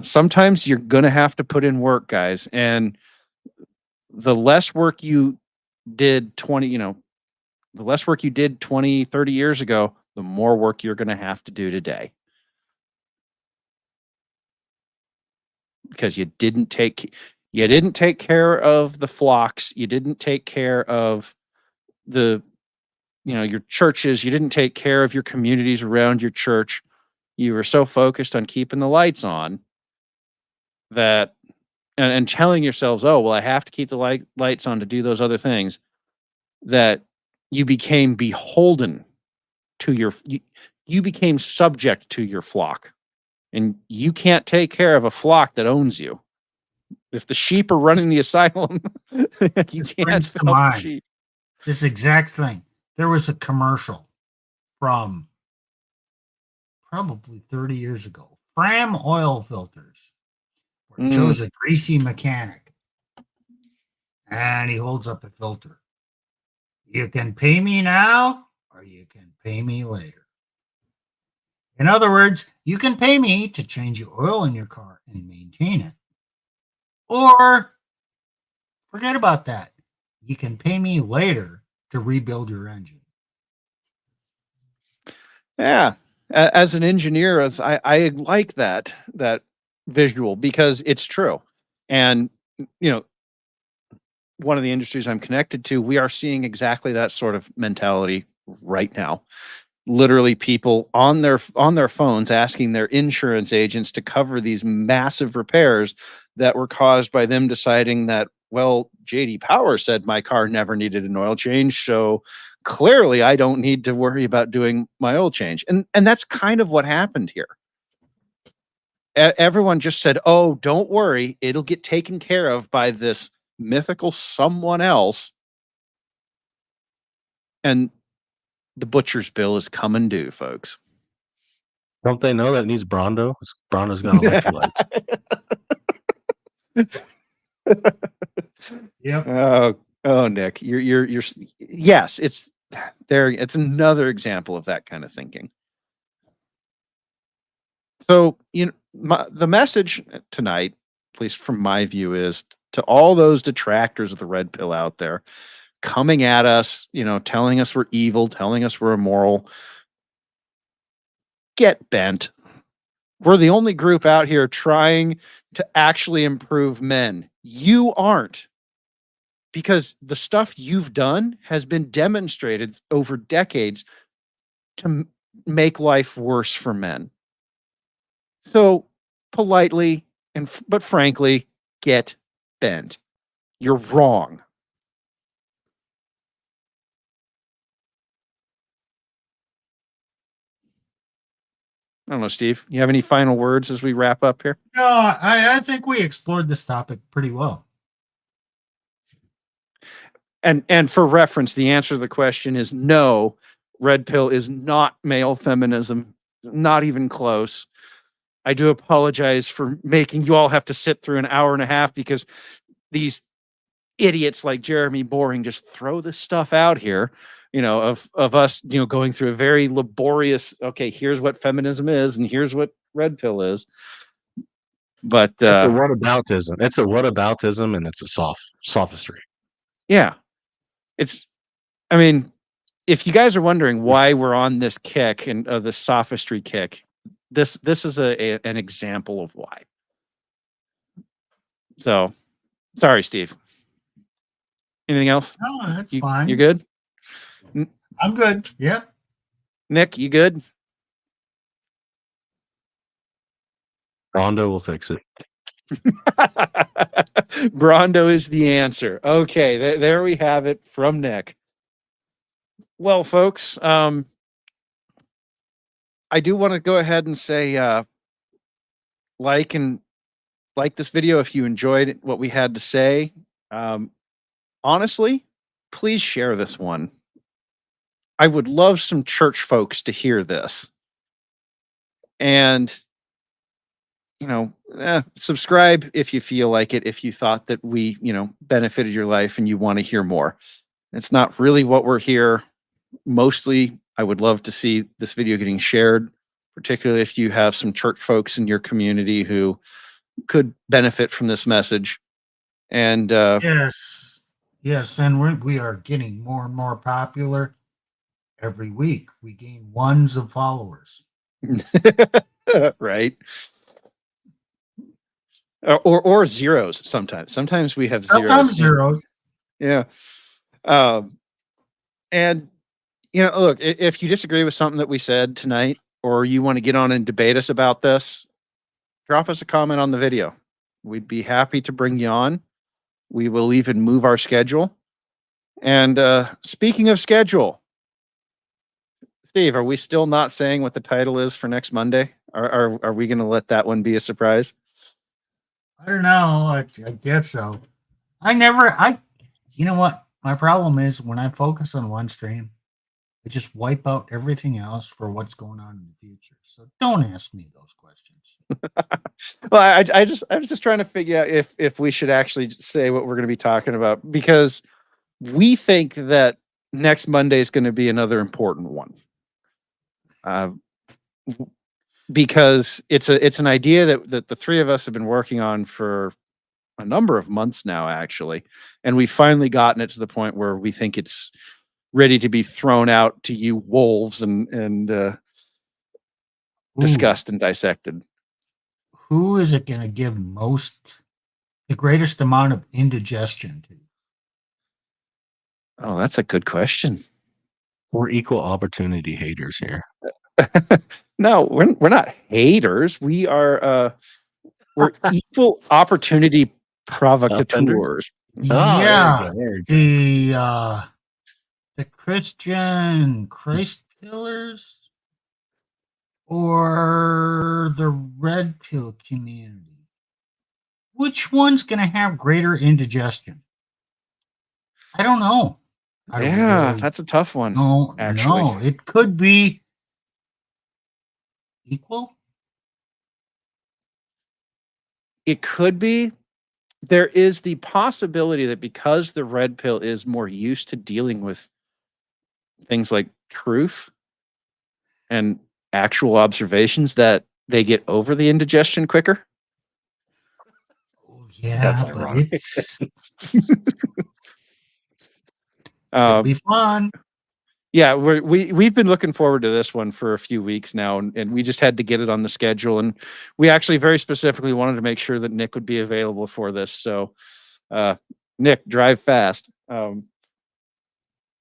[SPEAKER 1] Sometimes you're gonna have to put in work, guys, and the less work you did 20, the less work you did 20, 30 years ago, the more work you're gonna have to do today. Because you didn't take care of the flocks, you didn't take care of the your churches, you didn't take care of your communities around your church. You were so focused on keeping the lights on that and telling yourselves, "Oh, well, I have to keep the lights on to do those other things," that you became beholden to you became subject to your flock. And you can't take care of a flock that owns you. If the sheep are running the asylum, you
[SPEAKER 2] This
[SPEAKER 1] can't
[SPEAKER 2] brings to
[SPEAKER 1] help the
[SPEAKER 2] mind
[SPEAKER 1] sheep.
[SPEAKER 2] this exact thing. There was a commercial from probably 30 years ago. Fram oil filters. Where it shows a greasy mechanic. And he holds up a filter. You can pay me now or you can pay me later. In other words, you can pay me to change your oil in your car and maintain it. Or forget about that. You can pay me later to rebuild your engine.
[SPEAKER 1] Yeah. As an engineer, I like that visual because it's true. And one of the industries I'm connected to, we are seeing exactly that sort of mentality right now. Literally people on their phones asking their insurance agents to cover these massive repairs that were caused by them deciding that, well, JD Power said my car never needed an oil change, so clearly I don't need to worry about doing my oil change. And that's kind of what happened here. Everyone just said, "Oh, don't worry, it'll get taken care of by this mythical someone else." And the butcher's bill is coming due, folks.
[SPEAKER 3] Don't they know that it needs Brondo? Brondo's got electrolytes.
[SPEAKER 2] Yep.
[SPEAKER 1] Oh, Nick, you're yes, it's there. It's another example of that kind of thinking. So, the message tonight, at least from my view, is to all those detractors of the red pill out there coming at us, telling us we're evil, telling us we're immoral. Get bent. We're the only group out here trying to actually improve men. You aren't. Because the stuff you've done has been demonstrated over decades to make life worse for men. So politely but frankly, get bent. You're wrong. I don't know, Steve. You have any final words as we wrap up here?
[SPEAKER 2] No, I think we explored this topic pretty well.
[SPEAKER 1] And for reference, the answer to the question is no. Red pill is not male feminism, not even close. I do apologize for making you all have to sit through an hour and a half because these idiots like Jeremy Boring just throw this stuff out here, of us, going through a very laborious, okay, here's what feminism is and here's what red pill is. But
[SPEAKER 3] It's a whataboutism. It's a whataboutism and it's a sophistry.
[SPEAKER 1] Yeah. I mean, if you guys are wondering why we're on this kick and the sophistry kick, this is an example of why. So, sorry, Steve. Anything else?
[SPEAKER 2] No, that's fine.
[SPEAKER 1] You good?
[SPEAKER 2] I'm good. Yeah.
[SPEAKER 1] Nick, you good?
[SPEAKER 3] Brondo will fix it.
[SPEAKER 1] Brondo is the answer. Okay, there we have it from Nick. Well, folks, I do want to go ahead and say like this video if you enjoyed what we had to say. Honestly, please share this one. I would love some church folks to hear this. And, subscribe if you feel like it, if you thought that we, benefited your life and you want to hear more. It's not really what we're here. Mostly, I would love to see this video getting shared, particularly if you have some church folks in your community who could benefit from this message. And
[SPEAKER 2] yes, and we are getting more and more popular every week. We gain ones of followers.
[SPEAKER 1] right. Or zeros sometimes. Sometimes we have zeros.
[SPEAKER 2] Sometimes zeros.
[SPEAKER 1] Yeah. And look, if you disagree with something that we said tonight, or you want to get on and debate us about this, drop us a comment on the video. We'd be happy to bring you on. We will even move our schedule. And speaking of schedule, Steve, are we still not saying what the title is for next Monday? Are we going to let that one be a surprise?
[SPEAKER 2] I don't know. I guess so. You know what? My problem is when I focus on one stream, I just wipe out everything else for what's going on in the future. So don't ask me those questions.
[SPEAKER 1] Well, I was just trying to figure out if we should actually say what we're going to be talking about, because we think that next Monday is going to be another important one. Because it's an idea that the three of us have been working on for a number of months now, actually, and we've finally gotten it to the point where we think it's ready to be thrown out to you wolves and discussed and dissected.
[SPEAKER 2] Who is it going to give the greatest amount of indigestion to?
[SPEAKER 1] Oh, that's a good question.
[SPEAKER 3] We're equal opportunity haters here.
[SPEAKER 1] No, we're not haters. We're equal opportunity provocateurs.
[SPEAKER 2] Yeah, the Christian Christ killers or the red pill community. Which one's going to have greater indigestion? I don't know.
[SPEAKER 1] That's a tough one.
[SPEAKER 2] No, it could be equal.
[SPEAKER 1] It could be. There is the possibility that because the red pill is more used to dealing with things like truth and actual observations, that they get over the indigestion quicker.
[SPEAKER 2] Oh, yeah, but
[SPEAKER 3] ironic.
[SPEAKER 2] it's it'll be fun.
[SPEAKER 1] Yeah, we've been looking forward to this one for a few weeks now, and we just had to get it on the schedule, and we actually very specifically wanted to make sure that Nick would be available for this. So, Nick, drive fast.
[SPEAKER 3] If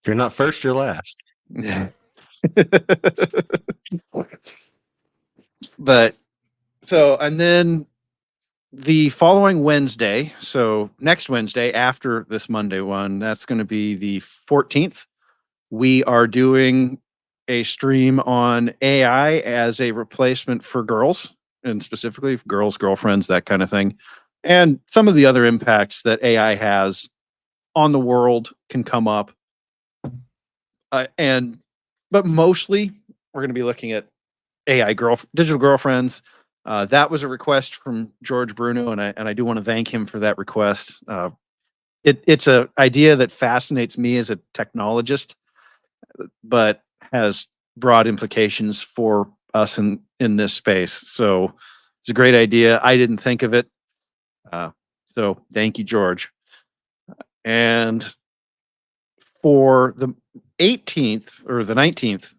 [SPEAKER 3] you're not first, you're last.
[SPEAKER 1] But so, and then the following Wednesday, so next Wednesday after this Monday one, that's going to be the 14th. We are doing a stream on AI as a replacement for girls, and specifically girls, girlfriends, that kind of thing, and some of the other impacts that AI has on the world can come up. But mostly we're going to be looking at AI digital girlfriends. That was a request from George Bruno, and I do want to thank him for that request. It's an idea that fascinates me as a technologist, but has broad implications for us in this space. So it's a great idea. I didn't think of it. So thank you, George. And for the 18th or the 19th,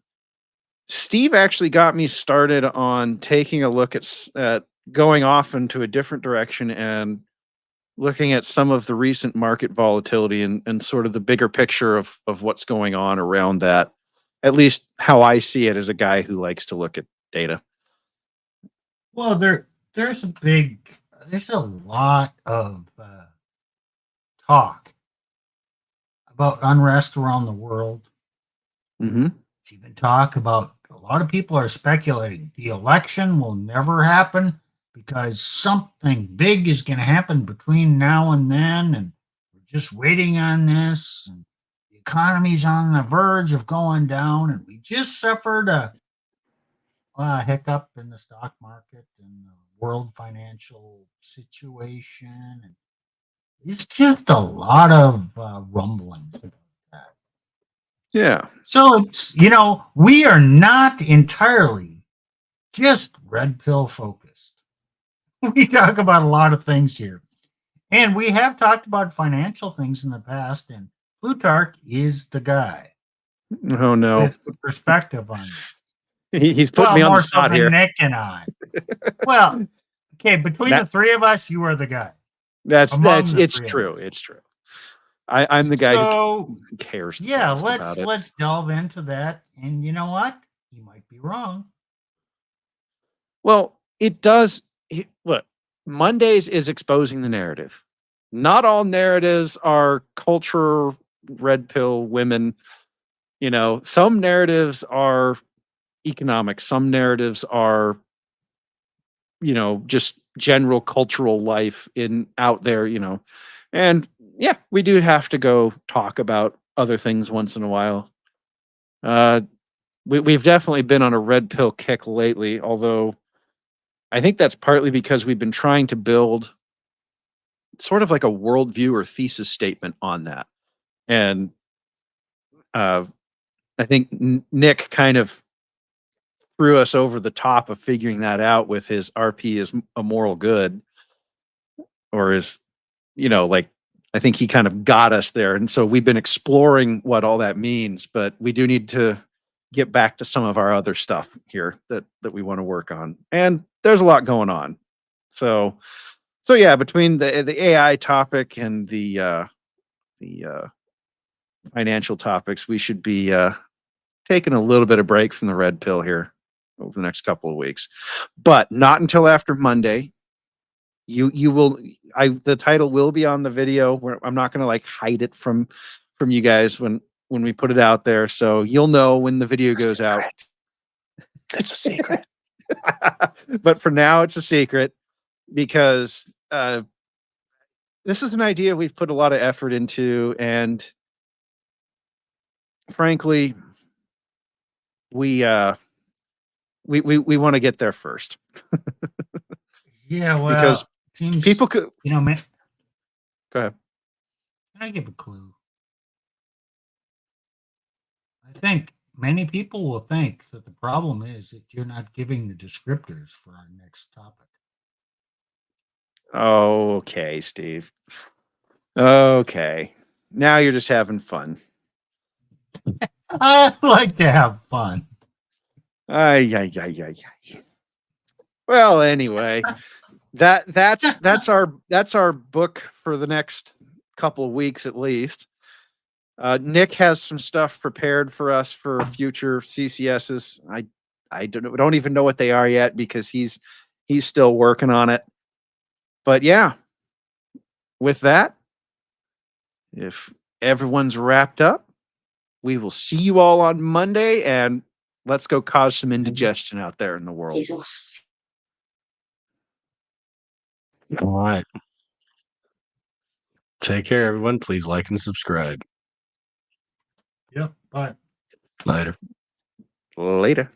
[SPEAKER 1] Steve actually got me started on taking a look at going off into a different direction and looking at some of the recent market volatility and sort of the bigger picture of what's going on around that, at least how I see it as a guy who likes to look at data.
[SPEAKER 2] Well, there's a lot of talk about unrest around the world.
[SPEAKER 1] Mm-hmm.
[SPEAKER 2] There's even talk about, a lot of people are speculating the election will never happen because something big is going to happen between now and then, and we're just waiting on this, and the economy's on the verge of going down, and we just suffered a hiccup in the stock market and the world financial situation. And it's just a lot of rumblings about that.
[SPEAKER 1] Yeah.
[SPEAKER 2] So it's, we are not entirely just red pill focused. We talk about a lot of things here. And we have talked about financial things in the past, and Plutarch is the guy
[SPEAKER 1] Oh no.
[SPEAKER 2] with the perspective on this.
[SPEAKER 1] He's putting me on
[SPEAKER 2] more
[SPEAKER 1] the spot
[SPEAKER 2] so than
[SPEAKER 1] here.
[SPEAKER 2] Nick and I. Well, okay, between
[SPEAKER 1] That-
[SPEAKER 2] the three of us, you are the guy.
[SPEAKER 1] It's
[SPEAKER 2] the
[SPEAKER 1] true.
[SPEAKER 2] three of us.
[SPEAKER 1] It's true. I'm the guy
[SPEAKER 2] So,
[SPEAKER 1] who cares. the
[SPEAKER 2] yeah,
[SPEAKER 1] most about it.
[SPEAKER 2] let's delve into that. And you know what? You might be wrong.
[SPEAKER 1] Well, it does. Look, Mondays is exposing the narrative. Not all narratives are culture, red pill women. Some narratives are economic. Some narratives are, just general cultural life out there, And yeah, we do have to go talk about other things once in a while. We've definitely been on a red pill kick lately, although I think that's partly because we've been trying to build sort of like a worldview or thesis statement on that. And I think Nick kind of threw us over the top of figuring that out with his RP is a moral good, or is, like, I think he kind of got us there. And so we've been exploring what all that means, but we do need to get back to some of our other stuff here that we want to work on. And there's a lot going on. So yeah, between the AI topic and the financial topics, we should be taking a little bit of break from the red pill here over the next couple of weeks, but not until after Monday. You will. The title will be on the video. I'm not going to like hide it from you guys when we put it out there, so you'll know when the video goes out.
[SPEAKER 3] It's a secret.
[SPEAKER 1] But for now, it's a secret because this is an idea we've put a lot of effort into, and frankly, we want to get there first.
[SPEAKER 2] Yeah, well,
[SPEAKER 1] because
[SPEAKER 2] seems
[SPEAKER 1] people could.
[SPEAKER 2] man.
[SPEAKER 1] Go ahead.
[SPEAKER 2] Can I give a clue? I think many people will think that the problem is that you're not giving the descriptors for our next topic.
[SPEAKER 1] Oh, okay, Steve. Okay. Now you're just having fun.
[SPEAKER 2] I like to have fun.
[SPEAKER 1] Ay. Well, anyway, that's our book for the next couple of weeks at least. Nick has some stuff prepared for us for future CCSs. I don't even know what they are yet because he's still working on it. But yeah, with that, if everyone's wrapped up, we will see you all on Monday, and let's go cause some indigestion out there in the world.
[SPEAKER 3] All right. Take care, everyone. Please like and subscribe.
[SPEAKER 2] Yep. Bye.
[SPEAKER 3] Later.
[SPEAKER 1] Later.